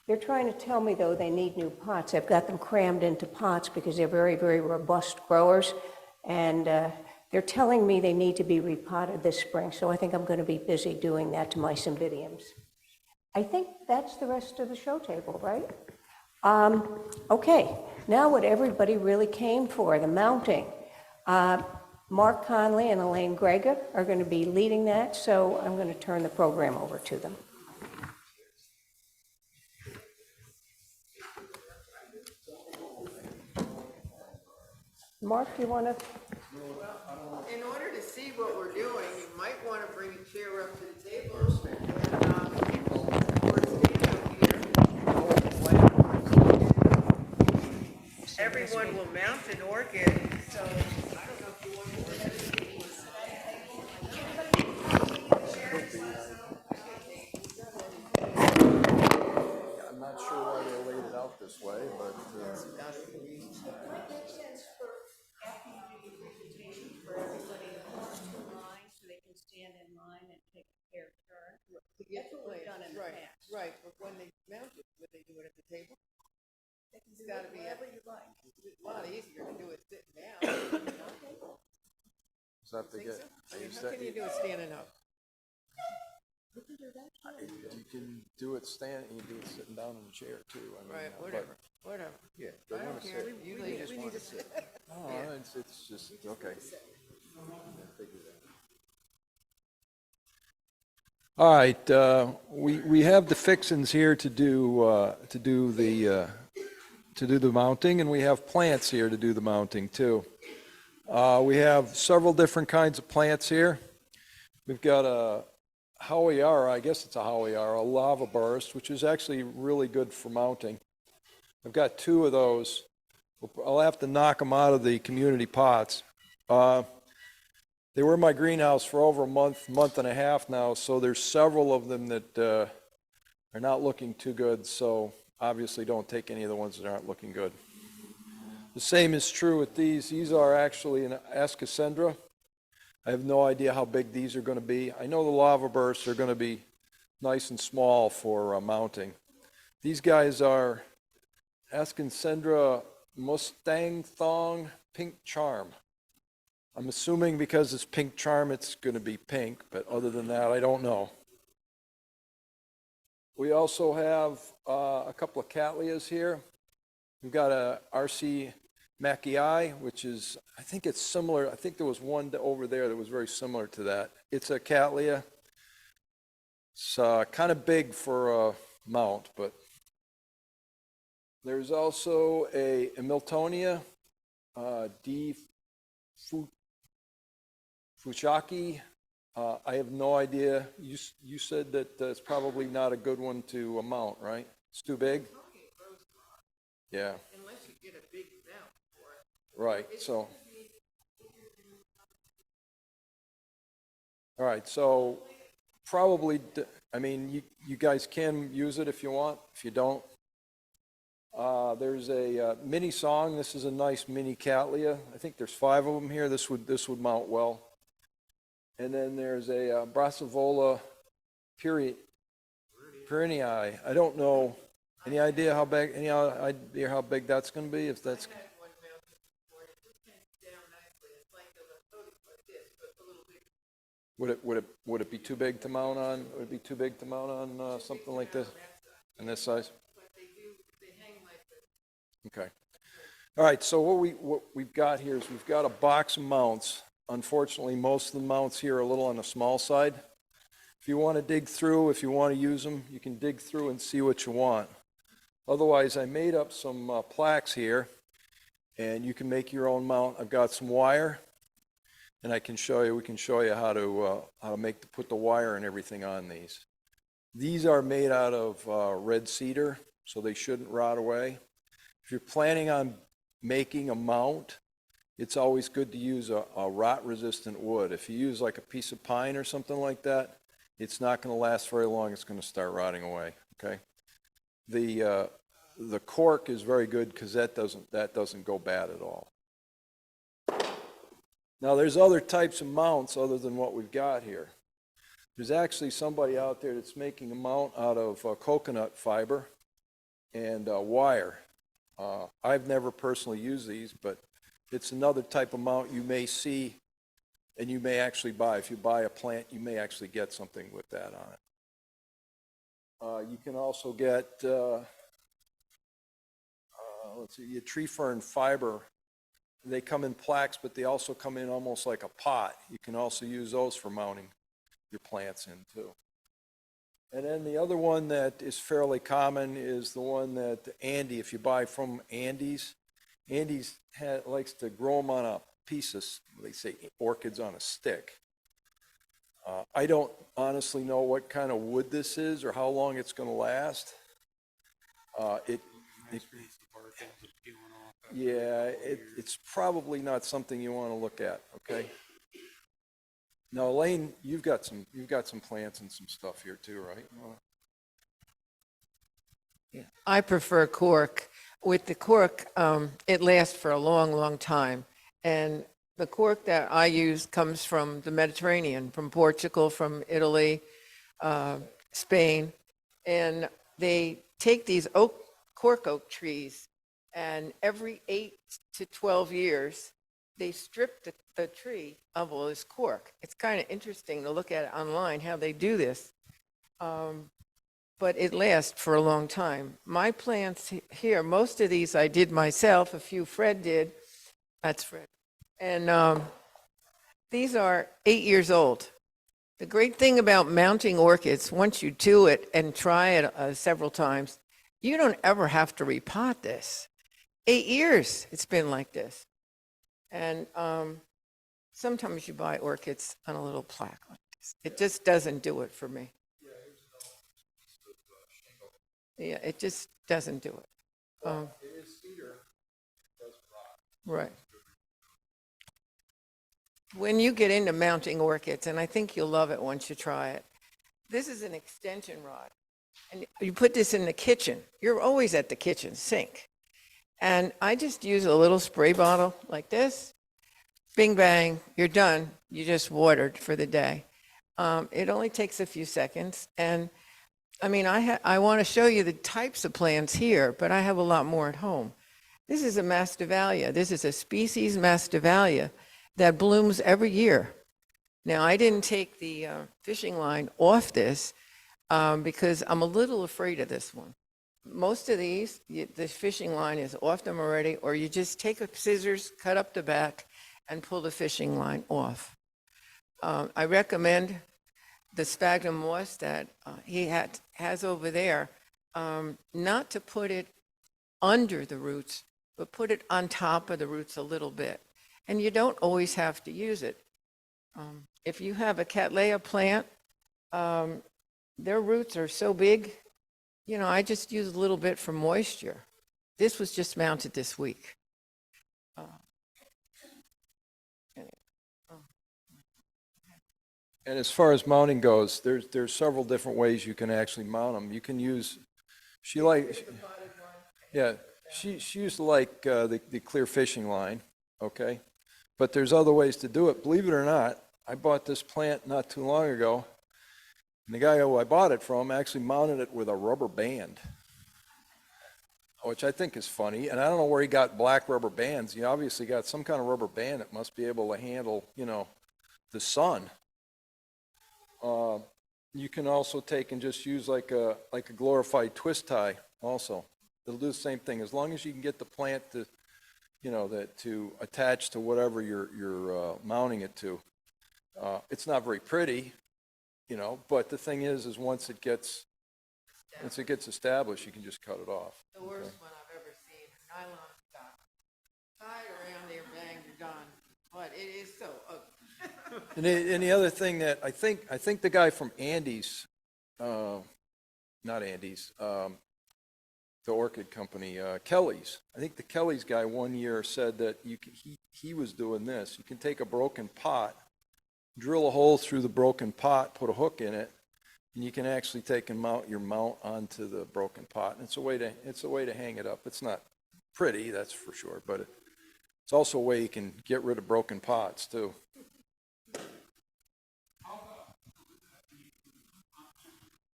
They're trying to tell me, though, they need new pots. I've got them crammed into pots because they're very, very robust growers, and they're telling me they need to be repotted this spring, so I think I'm going to be busy doing that to my cymbidiums. I think that's the rest of the show table, right? Okay, now what everybody really came for, the mounting. Mark Conley and Elaine Grega are going to be leading that, so I'm going to turn the program over to them. Mark, do you want to? In order to see what we're doing, you might want to bring a chair up to the table and or stand up here. Everyone will mount an orchid, so I don't know if you want to. I'm not sure why they laid it out this way, but. Stand in line and take a fair turn. That's what we've done in the past. Right, but when they mount it, would they do it at the table? It's gotta be whatever you like. It's a lot easier to do it sitting down. Is that to get? How can you do it standing up? You can do it standing, you can do it sitting down in a chair too. I mean, Right, but- whatever. Yeah. I don't care. Usually just want to sit. No, it's just, okay. All right, we have the fixins here to do the mounting, and we have plants here to do the mounting too. We have several different kinds of plants here. We've got a Hawaiiara, I guess it's a Hawaiiara, a lava burst, which is actually really good for mounting. I've got two of those. I'll have to knock them out of the community pots. They were in my greenhouse for over a month and a half now, so there's several of them that are not looking too good, so obviously don't take any of the ones that aren't looking good. The same is true with these. These are actually an Ascasendra. I have no idea how big these are going to be. I know the lava bursts are going to be nice and small for mounting. These guys are Ascasendra Mustang Thong Pink Charm. I'm assuming because it's pink charm, it's going to be pink, but other than that, I don't know. We also have a couple of Cattleyas here. We've got a RC Macchiai, which is, I think it's similar. I think there was one over there that was very similar to that. It's a Cattleya. It's kind of big for a mount, but there's also a Miltonia D. Fushaki, I have no idea. You said that it's probably not a good one to mount, right? It's too big? Yeah. Unless you get a big mount for it. Right, so. All right, so probably, I mean, you guys can use it if you want. If you don't, there's a mini song. This is a nice mini Cattleya. I think there's 5 of them here. This would mount well. And then there's a Brassivola Pyrenei. I don't know. Any idea how big? Any idea how big that's going to be? If that's. I had one mounted before, and it just hangs down nicely. It's like a little like this, but a little bigger. Would it be too big to mount on? Would it be too big to mount on something like this? In this size? But they hang like this. Okay. All right, so what we've got here is we've got a box of mounts. Unfortunately, most of the mounts here are a little on the small side. If you want to dig through, if you want to use them, you can dig through and see what you want. Otherwise, I made up some plaques here, and you can make your own mount. I've got some wire, and we can show you how to put the wire and everything on these. These are made out of red cedar, so they shouldn't rot away. If you're planning on making a mount, it's always good to use a rot-resistant wood. If you use like a piece of pine or something like that, it's not going to last very long. It's going to start rotting away. Okay. The cork is very good because that doesn't go bad at all. Now there's other types of mounts other than what we've got here. There's actually somebody out there that's making a mount out of coconut fiber and wire. I've never personally used these, but it's another type of mount you may see and you may actually buy. If you buy a plant, you may actually get something with that on it. You can also get, let's see, tree fern fiber. They come in plaques, but they also come in almost like a pot. You can also use those for mounting your plants in too. And then the other one that is fairly common is the one that Andy, if you buy from Andy's likes to grow them on a piece of, they say, orchids on a stick. I don't honestly know what kind of wood this is or how long it's going to last. It's probably not something you want to look at. Okay. Now, Elaine, you've got some plants and some stuff here too, right? Yeah. I prefer cork. With the cork, it lasts for a long, long time. And the cork that I use comes from the Mediterranean, from Portugal, from Italy, Spain. And they take these cork oak trees, and every 8 to 12 years, they strip the tree of all this cork. It's kind of interesting to look at it online, how they do this. But it lasts for a long time. My plants here, most of these I did myself, a few Fred did. That's Fred. And these are 8 years old. The great thing about mounting orchids, once you do it and try it several times, you don't ever have to repot this. 8 years it's been like this. And sometimes you buy orchids on a little plaque like this. It just doesn't do it for me. Yeah, it just doesn't do it. It is cedar. It does rot. Right. When you get into mounting orchids, and I think you'll love it once you try it, this is an extension rod. And you put this in the kitchen. You're always at the kitchen sink. And I just use a little spray bottle like this. Bing, bang, you're done. You just watered for the day. It only takes a few seconds. And I mean, I want to show you the types of plants here, but I have a lot more at home. This is a masdevallia. This is a species masdevallia that blooms every year. Now, I didn't take the fishing line off this because I'm a little afraid of this one. Most of these, the fishing line is off them already, or you just take a scissors, cut up the back, and pull the fishing line off. I recommend the sphagnum moss that he has over there, not to put it under the roots, but put it on top of the roots a little bit. And you don't always have to use it. If you have a Cattleya plant, their roots are so big, you know, I just use a little bit for moisture. This was just mounted this week. And as far as mounting goes, there's several different ways you can actually mount them. You can use, yeah, she used to like the clear fishing line, okay? But there's other ways to do it. Believe it or not, I bought this plant not too long ago, and the guy who I bought it from actually mounted it with a rubber band, which I think is funny. And I don't know where he got black rubber bands. He obviously got some kind of rubber band that must be able to handle, you know, the sun. You can also take and just use like a glorified twist tie also. It'll do the same thing as long as you can get the plant to, you know, to attach to whatever you're mounting it to. It's not very pretty, you know, but the thing is once it gets established, you can just cut it off. The worst one I've ever seen, nylon stock. Tie it around there, bang, you're done. But it is so ugly. And the other thing that I think the guy from Andy's, not Andy's, the orchid company, Kelly's. I think the Kelly's guy one year said that he was doing this. You can take a broken pot, drill a hole through the broken pot, put a hook in it, and you can actually take and mount your mount onto the broken pot. And it's a way to hang it up. It's not pretty, that's for sure, but it's also a way you can get rid of broken pots too.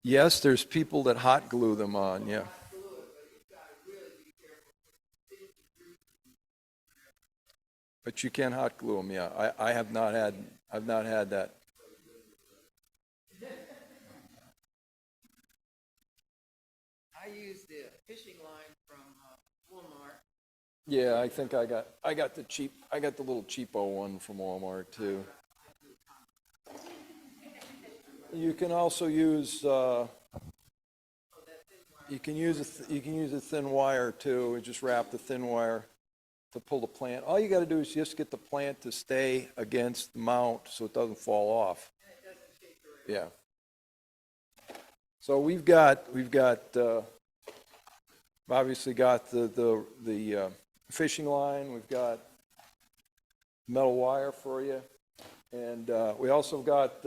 Yes, there's people that hot glue them on, yeah. But you can hot glue them, yeah. I've not had that. I use the fishing line from Walmart. Yeah, I think I got the little cheapo one from Walmart too. You can also use you can use a thin wire too, and just wrap the thin wire to pull the plant. All you got to do is just get the plant to stay against the mount so it doesn't fall off. Yeah. So we've obviously got the fishing line. We've got metal wire for you, and we also got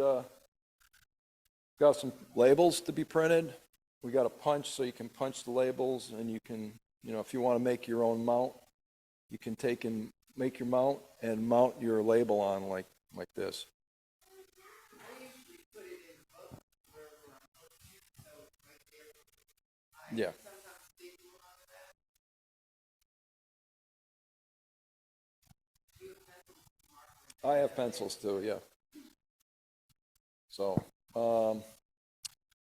some labels to be printed. We got a punch so you can punch the labels, and you can, you know, if you want to make your own mount, you can take and make your mount and mount your label on like this. Yeah. I have pencils too, yeah. So,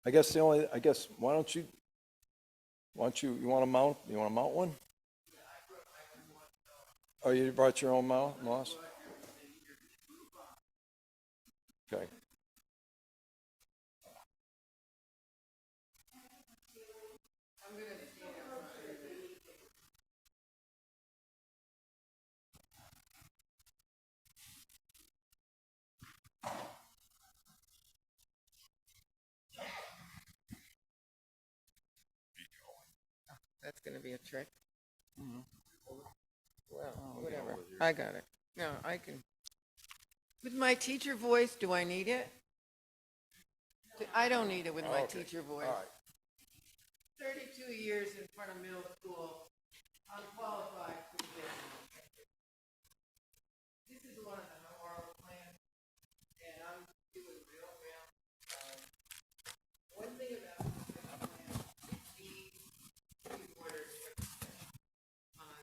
I guess why don't you want to mount one? Oh, you brought your own mount, Moss? Okay. That's going to be a trick. Well, whatever. I got it. No, I can. With my teacher voice, do I need it? I don't need it with my teacher voice. All right. 32 years in front of middle school. I'm qualified for this. This is one of the oral plans, and I'm doing real well. One thing about this plan, it needs to be watered.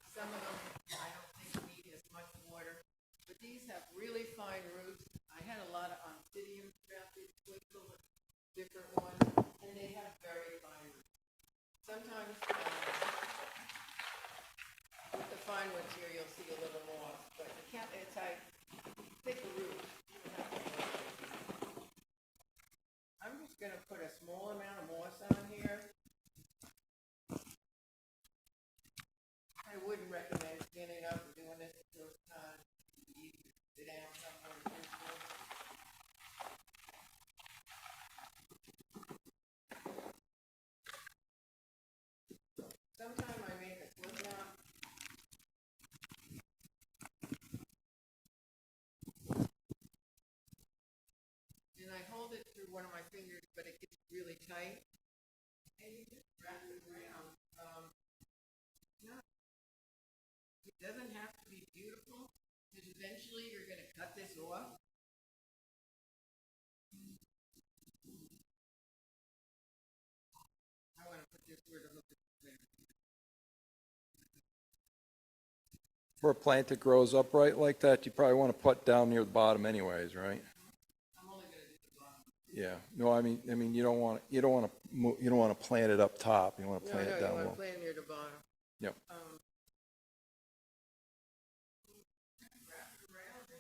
Some of them I don't think need as much water, but these have really fine roots. I had a lot of oncidiums throughout this twinkle, different ones, and they have very fine roots. Sometimes with the fine ones here, you'll see a little moss, but you can't, it's like thick roots. I'm just going to put a small amount of moss on here. I wouldn't recommend standing up and doing this the first time. You need to sit down somewhere and do this. one of my fingers, but it gets really tight. And you just wrap it around. No, it doesn't have to be beautiful, because eventually you're gonna cut this off. I wanna put this where the hook is there. For a plant that grows upright like that, you probably want to put down near the bottom anyways, right? I'm only gonna do the bottom. Yeah, no, I mean, you don't want to plant it up top, you want to plant it No, down you wanna low. plant near the bottom. Yep. Wrap it around and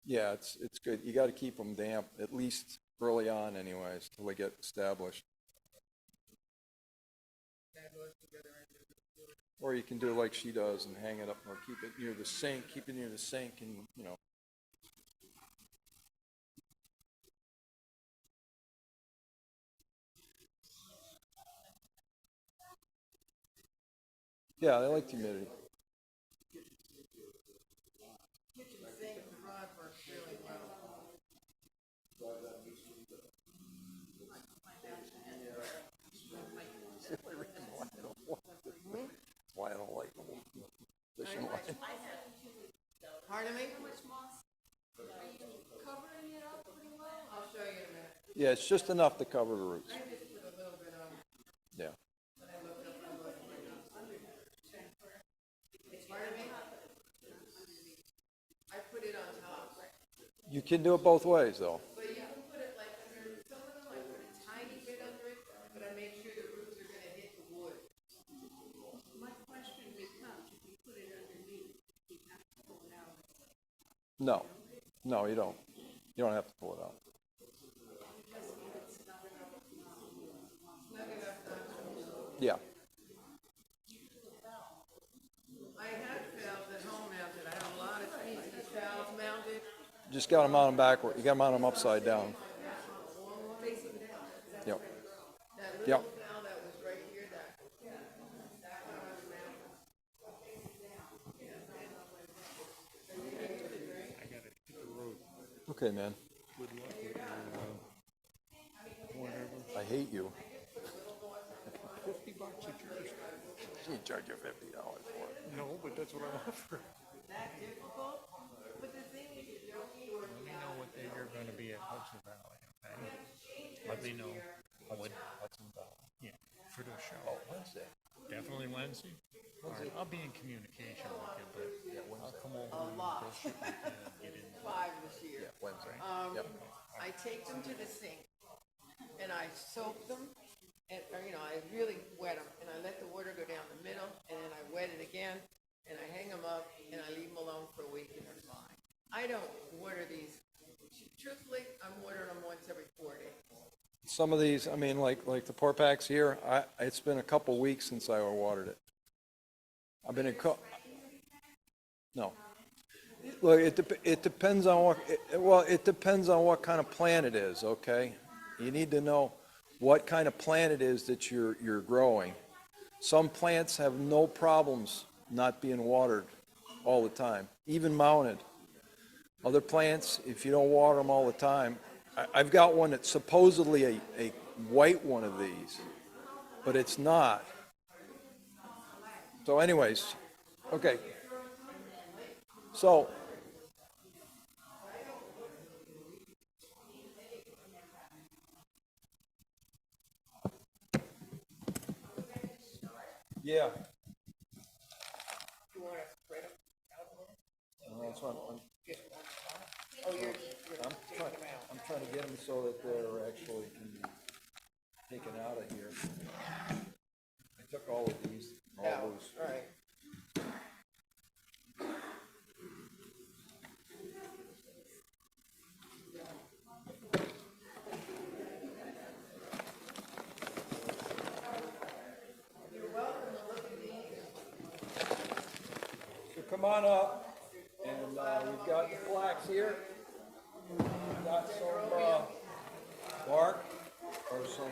Yeah, it's good. You got to keep them damp, at least early on anyways, till they get established. that goes together into the Or you can do like she does and hang it up, or keep it near the sink, and, you know. Yeah, they like humidity. kitchen sink rod works really well. Why I don't like fishing line. Pardon me? How much moss? Are you covering it up pretty well? I'll show you in a minute. Yeah, it's just enough to cover the roots. I just put a little bit on. Yeah. When I looked up, I wasn't like, pardon me? I put it on top. You can do it both ways, though. But you can put it like under, some of them I put a tiny bit under it, but I make sure the roots are gonna hit the wood. My question becomes, if you put it underneath, you have to pull it out. No, you don't. You don't have to pull it out. Yeah. I had valves at home mounted, I have a lot of these valves mounted. Just got them on them backward. You got them on them upside down. Yep. That Yep. little valve that was right here, that one was mounted. Okay, man. I hate you. $50 a jerky. She charge you $50 for it. No, but that's what I offer. That difficult? But the thing is, you don't need Let me know what day you're gonna be at Hudson Valley, okay? Let me know what, yeah, for the show. Oh, Wednesday. Definitely Wednesday? All right, I'll be in communication with you, but I'll come over and go shoot with you and get in. 5 this year. Wednesday. I take them to the sink and I soak them and, or, you know, I really wet them and I let the water go down the middle and then I wet it again and I hang them up and I leave them alone for a week and they're fine. I don't water these. Truthfully, I'm watering them once every 4 days. Some of these, I mean, like the pour packs here, it's been a couple weeks since I watered it. I've been no. Look, it depends on what, it depends on what kind of plant it is, okay? You need to know what kind of plant it is that you're growing. Some plants have no problems not being watered all the time, even mounted. Other plants, if you don't water them all the time, I've got one that's supposedly a white one of these, but it's not. So anyways, okay. So, yeah. You want to spread them out a little? That's what Oh, you're I'm trying to get them so that they're actually can be taken out of here. I took all of these, all loose. right. So come on up, and we've got the flax here. We've got some bark. or some,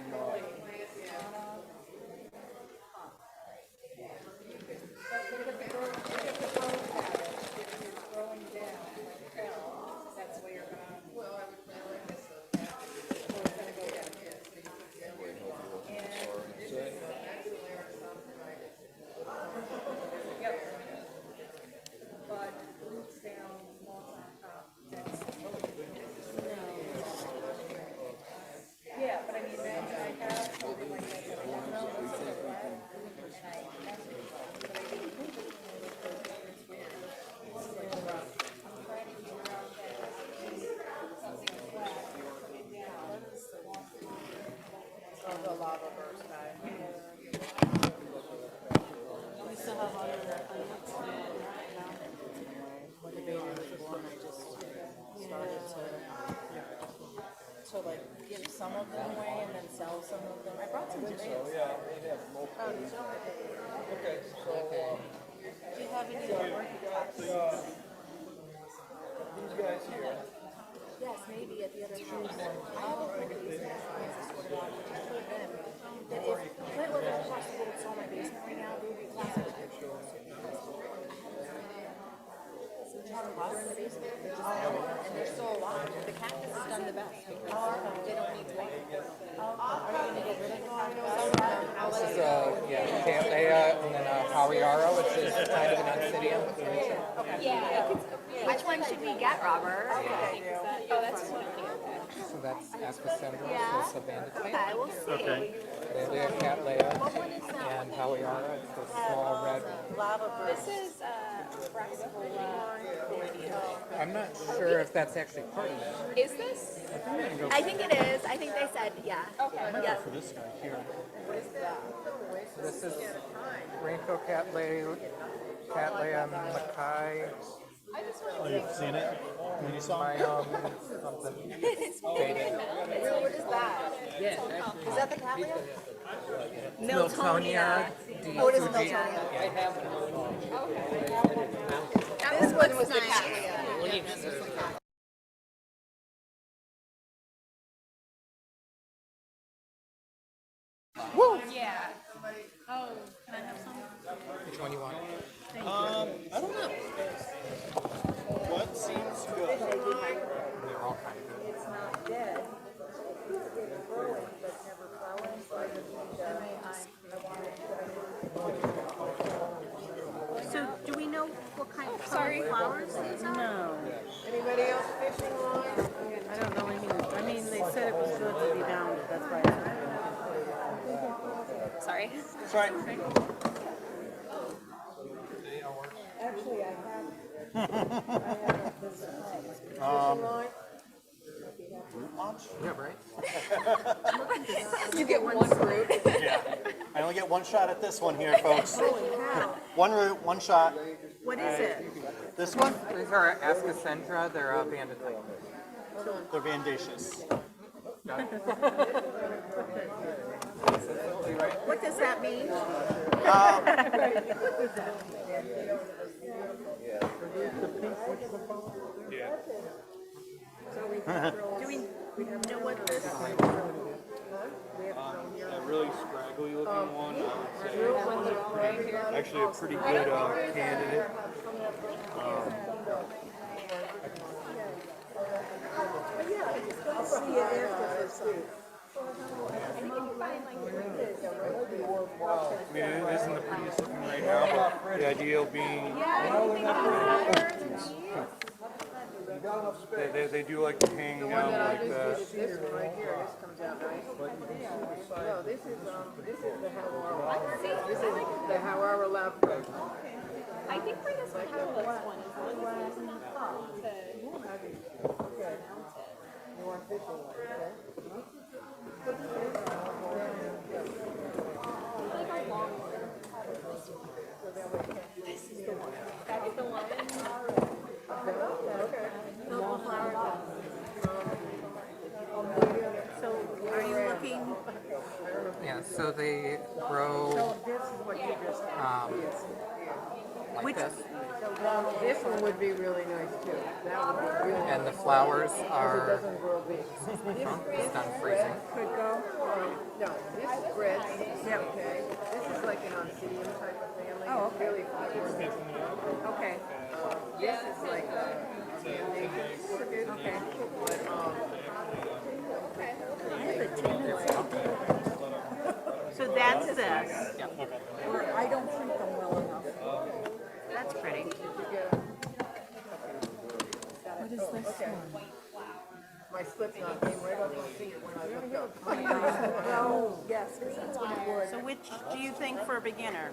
To like give some of them away and then sell some of them. I brought some today. so, yeah, they have multiple. Okay, so, Do you have any orchid tops? these guys here, Yes, maybe at the other house. I have a couple of these guys. I told them that if plant were going to cost a little to sell my basement right now, they would be classic. So you have a water in the basement, they're just and they're still alive. The cactus has done the best because they don't need water. Are you going to get rid of the cactus? This is Cattleya and then Hawiara, which is kind of an Oncidium. Yeah. Which one should we get, Robert? Oh, that's so cute. So that's Ascocendrus, yeah. So banded plant. Okay, we'll see. Okay. Cattleya, What one is that? and Hawiara, it's the small red. This is I'm not sure if that's actually part of it. Is this? I think it is. I think they said, yeah. Okay. Yeah. For this guy here. This is Rainbow Cattleya Mackay. Oh, you've seen it? When you saw it? Something. What is that? Is that the Cattleya? Miltonia. Oh, it is Miltonia. This one was the Cattleya. Yeah. Oh, can I have some? Which one you want? I don't know. What seems good? They're all kind of good. It's not dead. It's growing, but never flowering, so I just need So, do we know what kind of flowers these are? No, Anybody else fishing line? I don't know anything. I mean, they said it was good to be bounded, that's why. Sorry. Sorry. Actually, I have this fishing line. Yeah, right? You get one fruit. Yeah. I only get one shot at this one here, folks. One root, one shot. What is it? This one, These are Ascocendra, they're banded plant. they're bandacious. What does that mean? Do we know what this? That really scraggly looking one, I would say, actually a pretty good candidate. I'll see it after this too. I mean, it isn't the prettiest looking right now, but the ideal being, they do like to hang down like that. This one right here, this comes out nice. No, this is the Hawara. This is the Hawara lab coat. I think for this one, how this one is the one that's enough to. You want fishing line, okay? This is the one. That's the one. So are you looking? Yeah, so they grow This is what you just. like Which, this. This one would be really nice too. That would be really. And the flowers It are doesn't grow big. it's done freezing. Could go. No, this is red. Okay. This is like an oncidium type of family. Oh, It's really flowers. Okay, This is like a naked. okay. So that's this. Or I don't treat them well enough. That's pretty. What is this one? My slip knot came right off my finger when I looked up. Oh, yes, that's what it would. So which do you think for a beginner?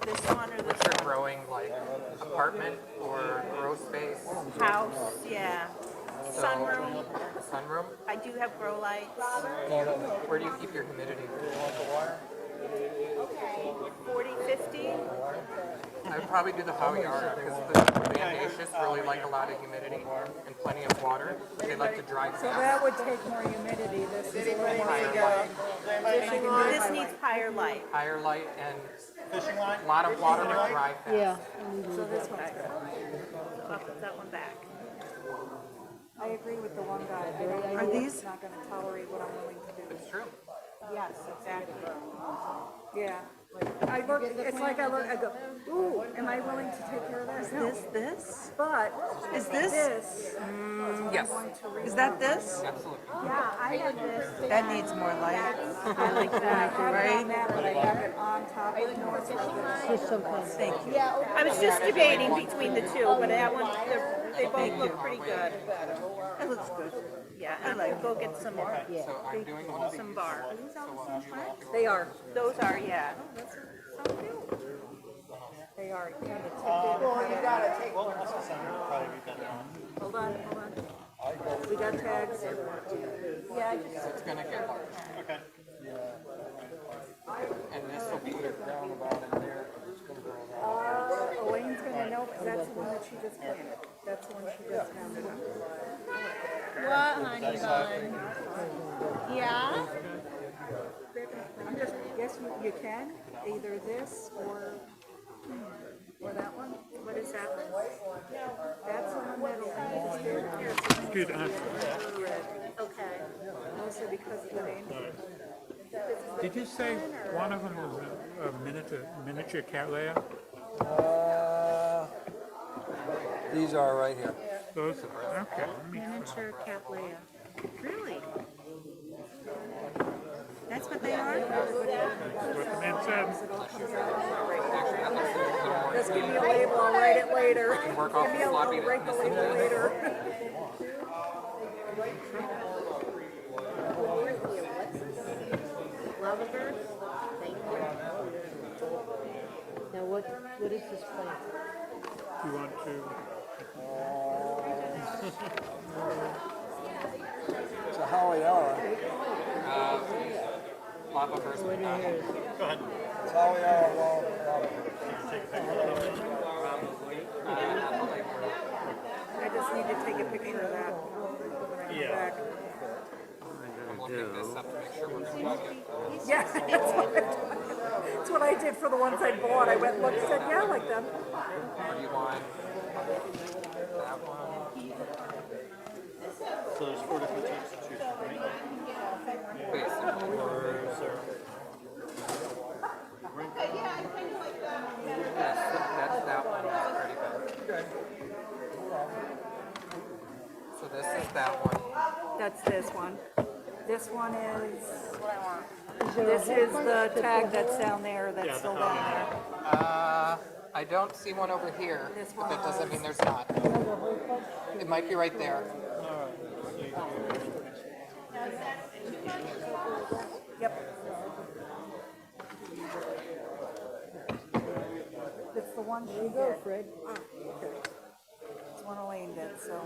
This one or this You're growing like apartment or grow space. house? Yeah. So, Sunroom. Sunroom. I do have grow lights. Where do you keep your humidity? 40, 50. I would probably do the Hawiara because the Bandaceous really like a lot of humidity and plenty of water. They like to dry So fast. that would take more humidity, this is a little more. Higher light, This needs higher light. higher light and a lot of water but dry fast. Yeah. So this one's good. I'll put that one back. I agree with the one guy. I don't know who's not gonna tolerate what I'm willing to do. It's true. Yes, exactly. Yeah. I look, it's like I look, I go, ooh, am I willing to take care of that? No. This? But. Is this? Yes, Is that this? absolutely. Yeah, I have this. That needs more light. I like that, Right now, but I have it on top of North Thank you. I was just debating between the two, but that one, they both look pretty good. It looks good. Yeah, I like, go get some more. So I'm doing one of these. Some bar. Are these all the same plant? They are, Those are, yeah. they are. You gotta take it. Well, you gotta take one. Hold on. We got tags. Yeah, I just. So it's gonna get large. Okay. And this will be down about in there. It's gonna grow around. Elaine's gonna know, because that's the one that she just planted. That's the one she just planted. What, honey bun? Yeah? I'm just, yes, you can, either this or that one. What is that one? That's the one that Elaine is doing. Good. Okay. Mostly because of the name. Did you say one of them was a miniature cattleya? These are right here. Those are, okay. Miniature cattleya. Really? That's what they are? That's what the man said. Just give me a label, I'll write it later. Work off Give me the a, floppy I'll write the missing label there. later. Lavender? Thank you. Now, what is this plant? You want to? It's a Hawiara. Lava versus Go ahead. It's Hawiara lava. I just need to take a picture of that when I come back. I'm looking this up to make sure we're going to get. Yeah, that's what I did for the ones I bought. I went, looked, said, yeah, I like them. Or do you want that one? So there's 4 different types to choose from, right? Basically. Or is there? That's that one. That's pretty good. So this is that one. That's this one. This one is, this is the tag that's down there, that's still down there. I don't see one over here, This but that one doesn't mean there's not. It might be right there. Yep. It's the one she did. Fred. It's one Elaine did, so.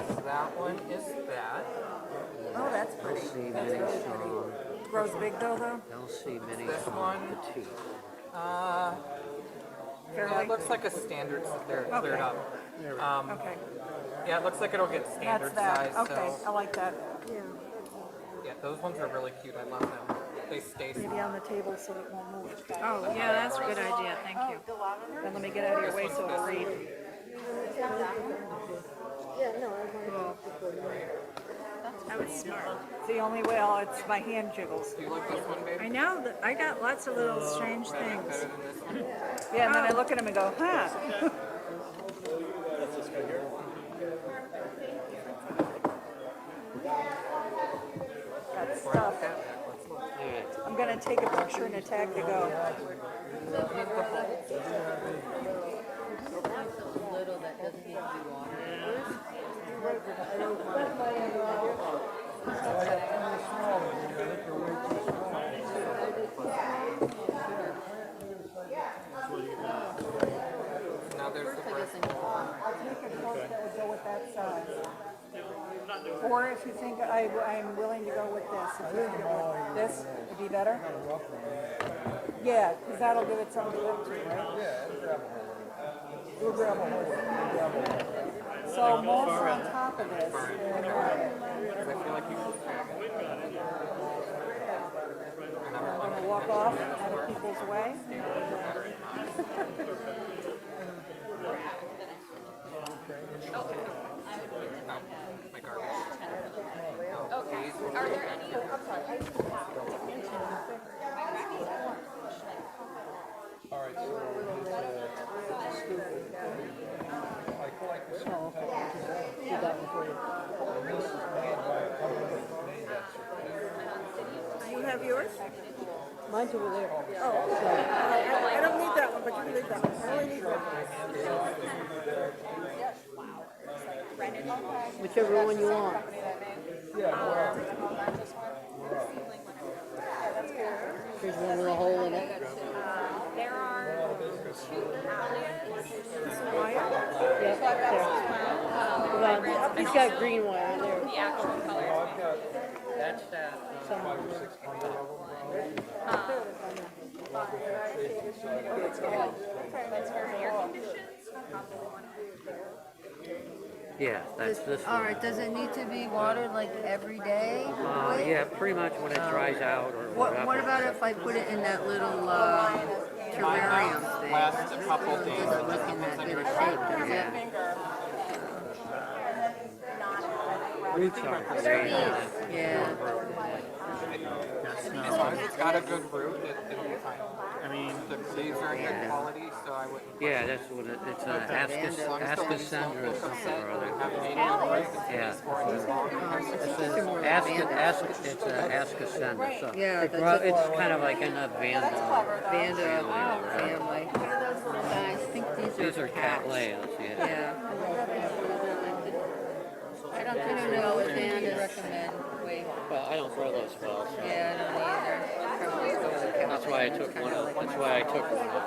So that one is that. Oh, that's pretty. That's really pretty. Grows big though? This one. Yeah, Fairly? it looks like a standard. There, Okay. cleared up. Okay. Yeah, it looks like it'll get That's standard that. size. Okay, I So like that. Yeah. Yeah, those ones are really cute. I love them. They stay Maybe small. on the table so it won't move. Oh, yeah, that's a good idea, thank you. Then let me get out of your way so it'll read. That was smart. It's the only way, it's my hand jiggles. Do you like this one, babe? I know, that I got lots of little strange things. Better than this one? Yeah, and then I look at him and go, huh? That stuff. I'm gonna take a picture and a tag to go. Little that doesn't need to be watered. Now there's the bird. I'll take a quote that would go with that size. Or if you think I'm willing to go with this, if you think this would be better? Yeah, because that'll give it something to look to, right? So most on top of this. And, I feel like you should tag it. I'm gonna walk off out of people's way. My garbage. Okay, are there any? All right, so I collect this one. This is made by a company that made that certificate. You have yours? Mine's over there. Oh, okay. I don't need that one, but you can leave that one. I only need one. Whichever one you want. Here's one with a hole in it. There are two outlets. Yep, there. He's got green wire there. The actual colors. That's that. That's for air conditions. Yeah, that's this All one. right, does it need to be watered like every day? Yeah, pretty much when it dries out or whatever. What about if I put it in that little terrarium thing? Last a couple days. Doesn't look in that good shape, does it? Roots aren't very good. Yeah. As long as it's got a good root, it'll be fine. I mean, the leaves are in good quality, so I wouldn't. Yeah, that's what it's an Ascasandra or something or other. Yeah. It's an Ascasandra. So Yeah, it's kind of like in a Vanda family. What are those little guys? I think These are Cattleyas, yeah. Yeah. I don't know what band to recommend. Wait. Well, I don't grow those well. So. Yeah, I don't either. Probably go with the That's why I took one of. That's why I took one of them.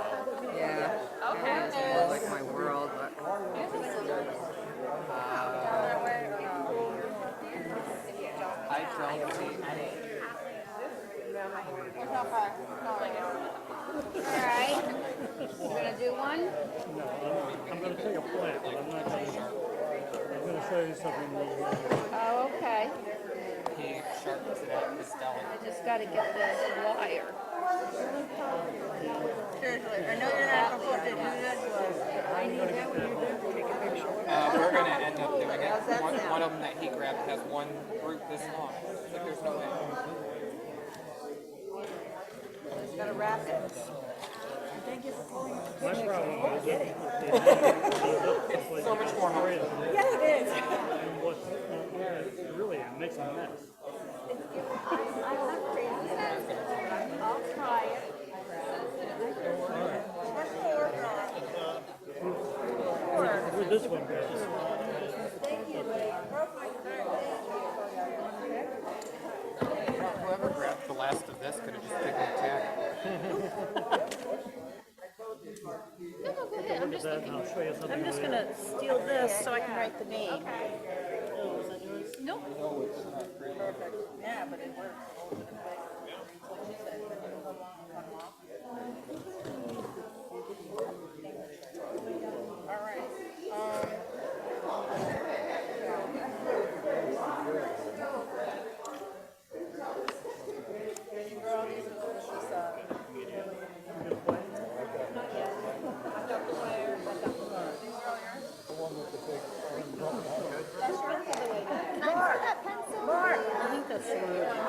Yeah. Okay. It's more like my world, but. I don't see. All right. You gonna do one? I'm gonna take a plant, but I'm not gonna show you something really. Oh, okay. He sharpens it at his deli. I just gotta get this wire. Seriously, I know you're not supposed to do this, but I need that when you're done. Take a picture. We're gonna end up doing it. One of them that he grabbed has one root this long. Like there's no way. Gotta wrap it. Thank you for pulling. My problem is that It's so much more hard. Yeah, it is. and what's really it makes a mess. I'll try it. Where'd this one go? Whoever grabbed the last of this could have just taken a tag. I'm just And I'll show you something. I'm just gonna steal this so I can write the name. Nope. Yeah, but it works. All right. Mark. I think that's Lou.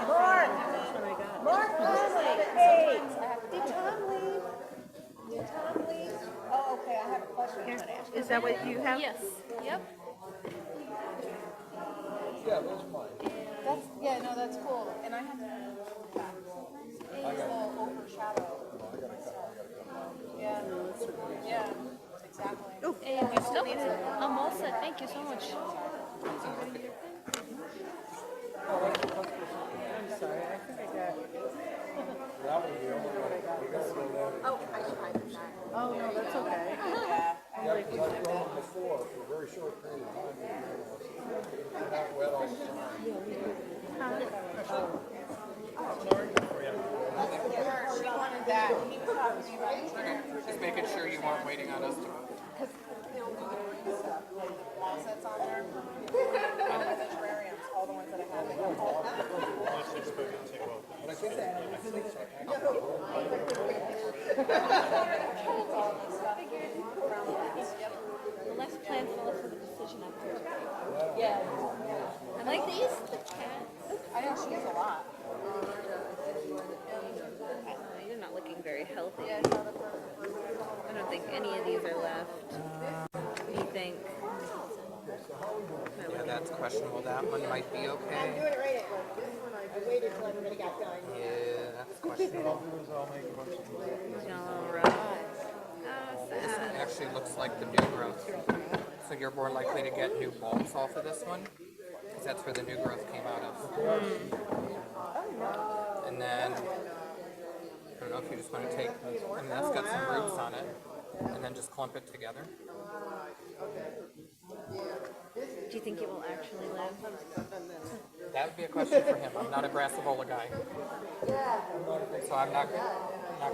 Mark. That's what I got. Mark Conley. Hey, did Tom leave? Did Tom leave? Oh, okay, I have a question I'm gonna ask. Is that what you have? Yes, yep. That's, yeah, no, that's cool. And I have things will overshadow. Yeah, yeah, exactly. And you still need it. I'm all set, thank you so much. I'm sorry, I think I got. Oh, I should hide from that. Oh, no, that's okay. Yeah. Yeah, because I've grown them before for a very short period of time. They're not wet all the time. She wanted that. He put on me, right? Just making sure you weren't waiting on us to move. Because they'll do the green stuff, like the wall sets on there. And the terrariums, all the ones that I have, they have all. The less planful for the decision after. Yeah. I like these, the cats. I know, she has a lot. You're not looking very healthy. I don't think any of these are left. You think? Yeah, that's questionable. That one might be I'm okay. doing it right at like this one. I waited till everybody got done. Yeah, that's questionable. All right. Oh, This sad. one actually looks like the new growth. So you're more likely to get new bulbs off of this one, because that's where the new growth came out of. And then, I don't know if you just want to take, and that's got some roots on it, and then just clump it together. Do you think it will actually live? That would be a question for him. I'm not a Brassivola guy. So I'm not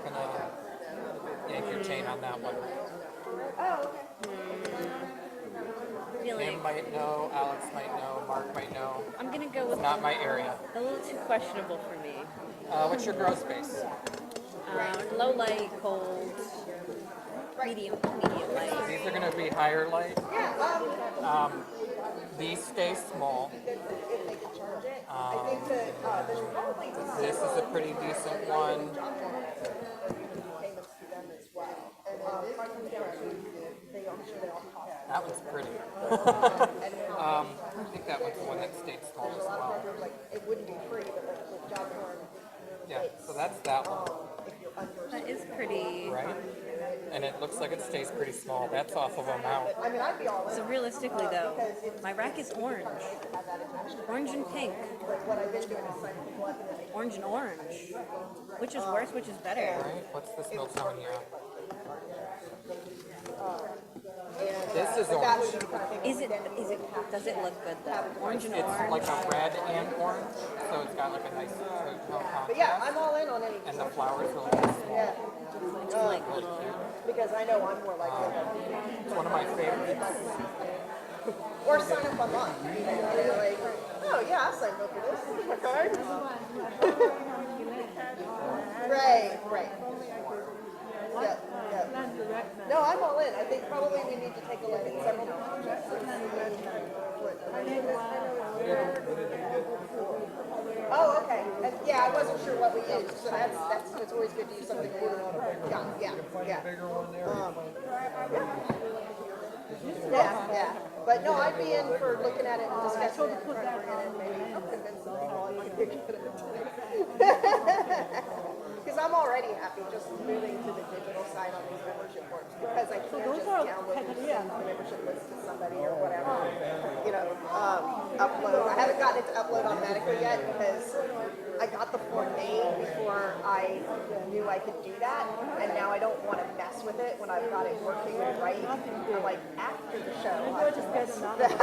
gonna yank your chain on that one. I feel Tim like might know, Alex might know, Mark might know. I'm gonna go with Not my area. a little too questionable for me. What's your grow space? Low light, cold, medium light. These are going to be higher light. These stay small. This is a pretty decent one. That one's pretty. I think that one's the one that stayed small as well. It wouldn't be free, but the job form. Yeah, so that's that one, That is pretty. right? And it looks like it stays pretty small. That's off of a mount. I mean, I'd be all in. So realistically though, my rack is orange. Orange and pink. What I've been doing is signing people up and then Orange and orange. Which is worse, which is better? Right? What's this mill telling you? This is orange. Is it, does it look good though? Orange and It's orange? like a red and orange, so it's got like a nice tone But yeah, contrast. I'm all in on any. And the flowers are like small. Yeah. Like little. Because I know I'm more likely It's one of my favorites. to. Or sign up online. Like, oh yeah, I'll sign up for this. Here's my card. Right. Yeah. No, I'm all in. I think probably we need to take a look at several projects. Oh, okay. And, yeah, I wasn't sure what we used, so it's always good to use something more. Yeah. Yeah. But no, I'd be in for looking at it and discussing it. And maybe convince some people you can get it. Because I'm already happy just moving to the digital side on these membership boards because I can't just download and send the membership list to somebody or whatever. Upload. I haven't gotten it to upload automatically yet because I got the form made before I knew I could do that, and now I don't want to mess with it when I've got it working right. I'm like, after the show, I just mess with that.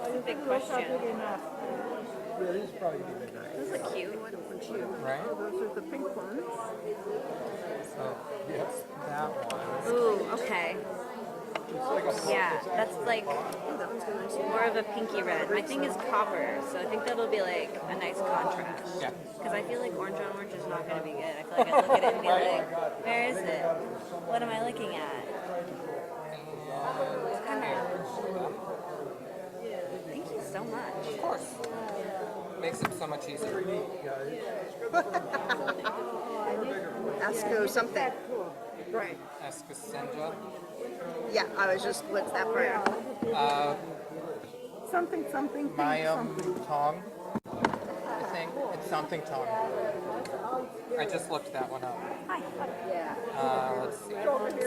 That's a big question. Yeah, these probably be big enough. Those look cute. Right? Those are the pink ones. So, yes, that one. Ooh, okay. Yeah, that's like more of a pinky red. My thing is copper, so I think that'll be like a nice contrast. Yeah. Because I feel like orange on orange is not going to be good. I feel like I look at it and be like, where is it? What am I looking at? It's kind of. Thank you so much. Of course. Makes it so much easier. Asco something. Right. Escasenja. Yeah, I was just, what's that for? Something, something, thing, Mayam something. Tong. I think it's something Tong. I just looked that one up. Let's see.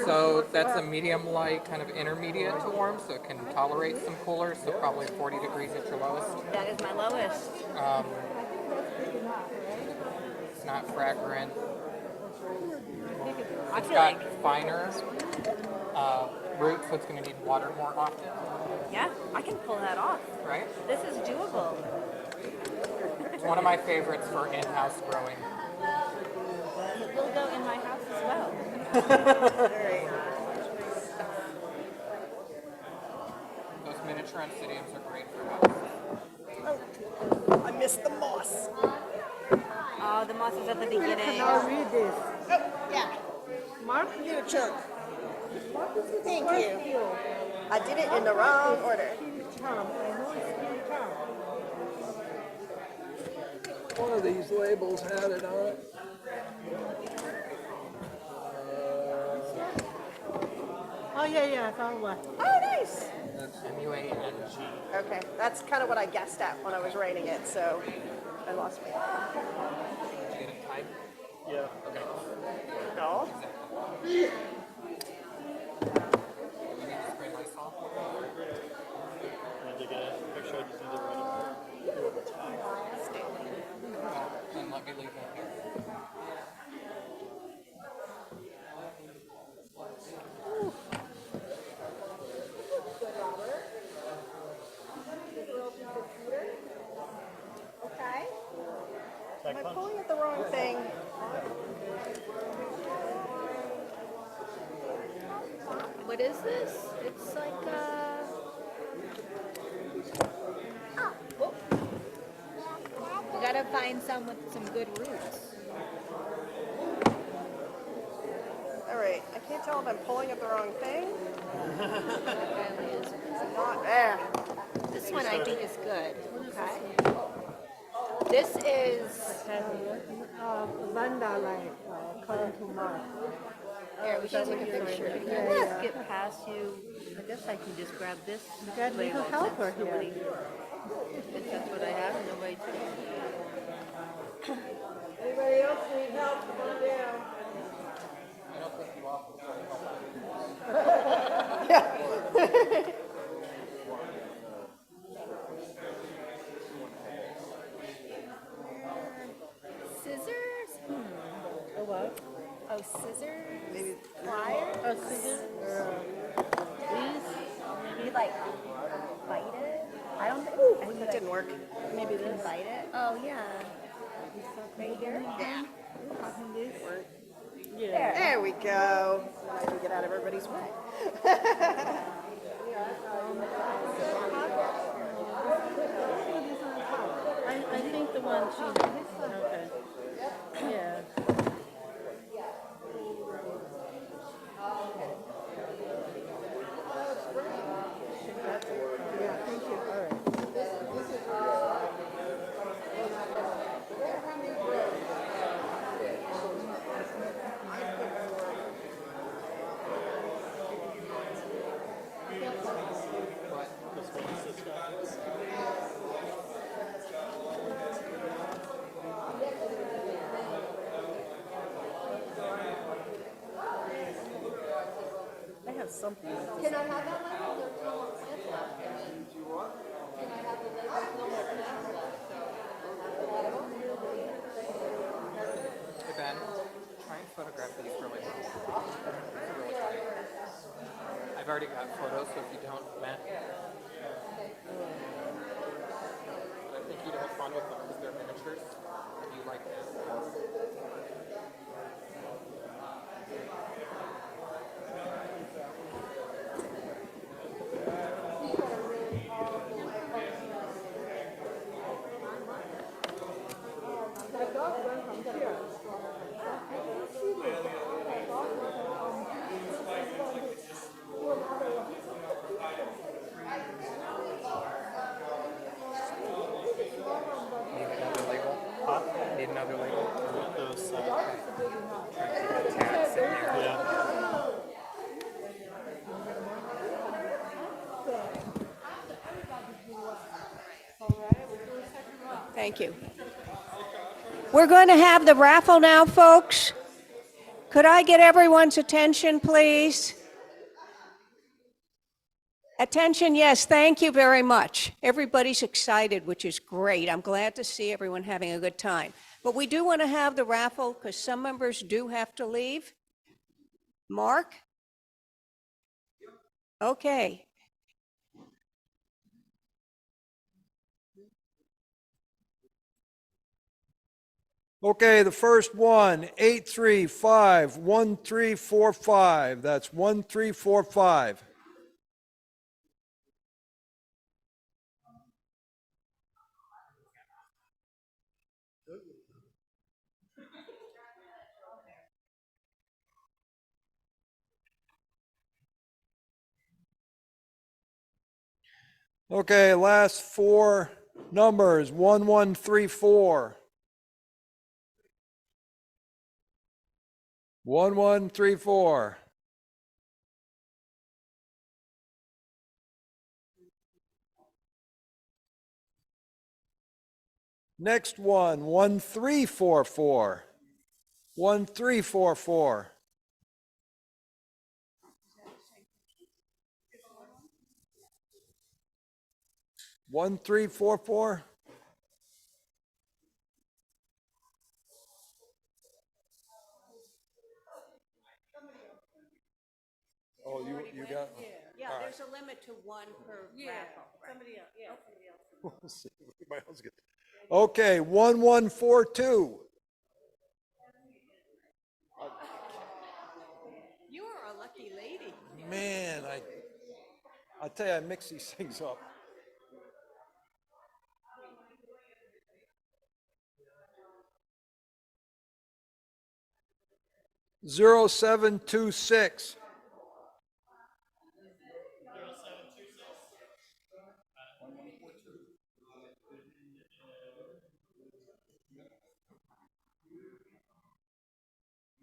So that's a medium light, kind of intermediate to warm, so it can tolerate some cooler. So probably 40 degrees at your lowest. That is my lowest. It's not fragrant. I It's feel got like, finer roots, so it's going to need water more often, yeah, I can pull that off. right? This is doable. It's one of my favorites for in-house growing. It will go in my house as well. Those miniature Oncidiums are great for houses. I missed the moss. Oh, the moss is at the beginning. read this. Oh, yeah. Mark? Here, Chuck. Thank you. I did it in the wrong order. One of these labels had it on it. Oh, yeah, I found one. Oh, nice. MUANG. Okay, that's kind of what I guessed at when I was writing it, so I lost my. Did you get it typed? Yeah. Okay. No. You need to spray Lysol? Then let me leave that here. Okay. Am I pulling at the wrong thing? What is this? It's like we gotta find some with some good roots. All right. I can't tell if I'm pulling at the wrong thing. It's not there. This one I think is good. Okay. This is Vanda, like, according to Mark. here. We should take a picture. Can I just get past you? I guess I can just grab this. You got a little helper here. If that's what I have, nobody took. Anybody else need help? Come on down. I don't think you offer Scissors? A what? Oh, scissors? Maybe pliers? Oh, scissors? Maybe like bite it? I don't think. Ooh, that didn't work. Maybe you can bite it. Oh yeah. Right here. Yeah. There. There we go. I need to get out of everybody's way. I think the one she, okay. Yeah. Yeah, thank you. All right. I have something. Can I have that one? There's no more plants left. Do you want? Can I have the lid? There's no more plants left. Hey Ben, try and photograph these really well. These are really pretty. I've already got photos, so if you don't, Matt. But I think you'd have fun with them because they're miniatures. And you like that. Thank you. We're going to have the raffle now, folks. Could I get everyone's attention, please? Attention, yes, thank you very much. Everybody's excited, which is great. I'm glad to see everyone having a good time. But we do want to have the raffle because some members do have to leave. Mark? Okay. Okay, the first one, 835-1345. That's 1345. Okay, last four numbers, 1134. 1134. Next one, 1344. 1344. One, three, four, four. Oh, you got. Yeah, there's a limit to one per raffle. Somebody else, yeah, somebody else. Let's see, everybody else get- Okay, 1142. You are a lucky lady. Man, I tell you, I mix these things up. Zero 0726.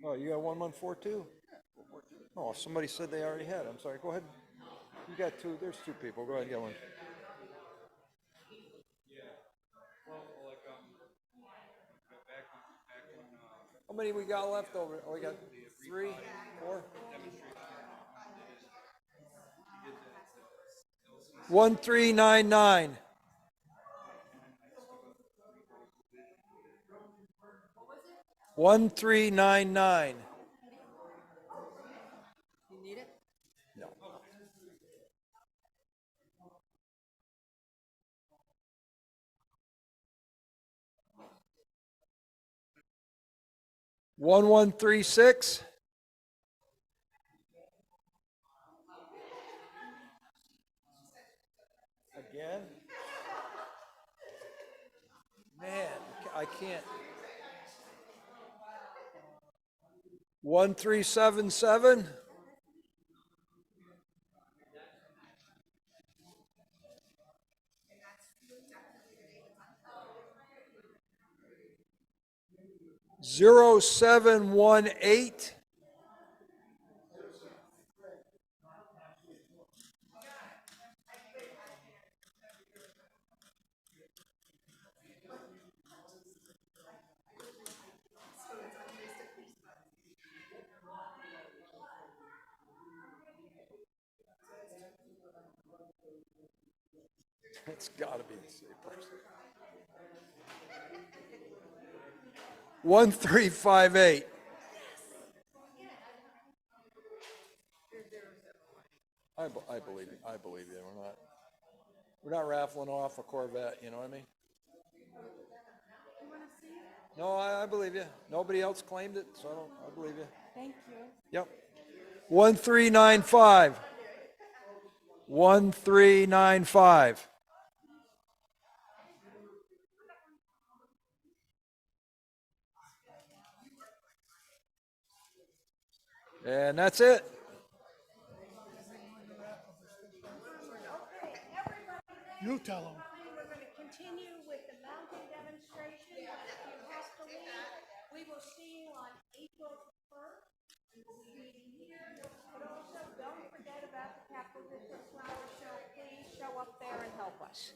Oh, you got 1142? Oh, somebody said they already had. I'm sorry. Go ahead. You got two. There's two people. Go ahead and get one. How many we got left over? Oh, we got 3, 4. 1399. 1399. You need it? No. 1136. Again? Man, I can't. 1377. 0718. 1358. I believe you. I believe you. We're not raffling off a Corvette. You know what I mean? No, I believe you. Nobody else claimed it, so I believe you. Thank you. Yep. 1395. 1395. And that's it. You tell them. We're going to continue with the mounting demonstration. If you have to leave, we will see you on April 1st. But also, don't forget about the Capitol Flower Show. Please show up there and help us.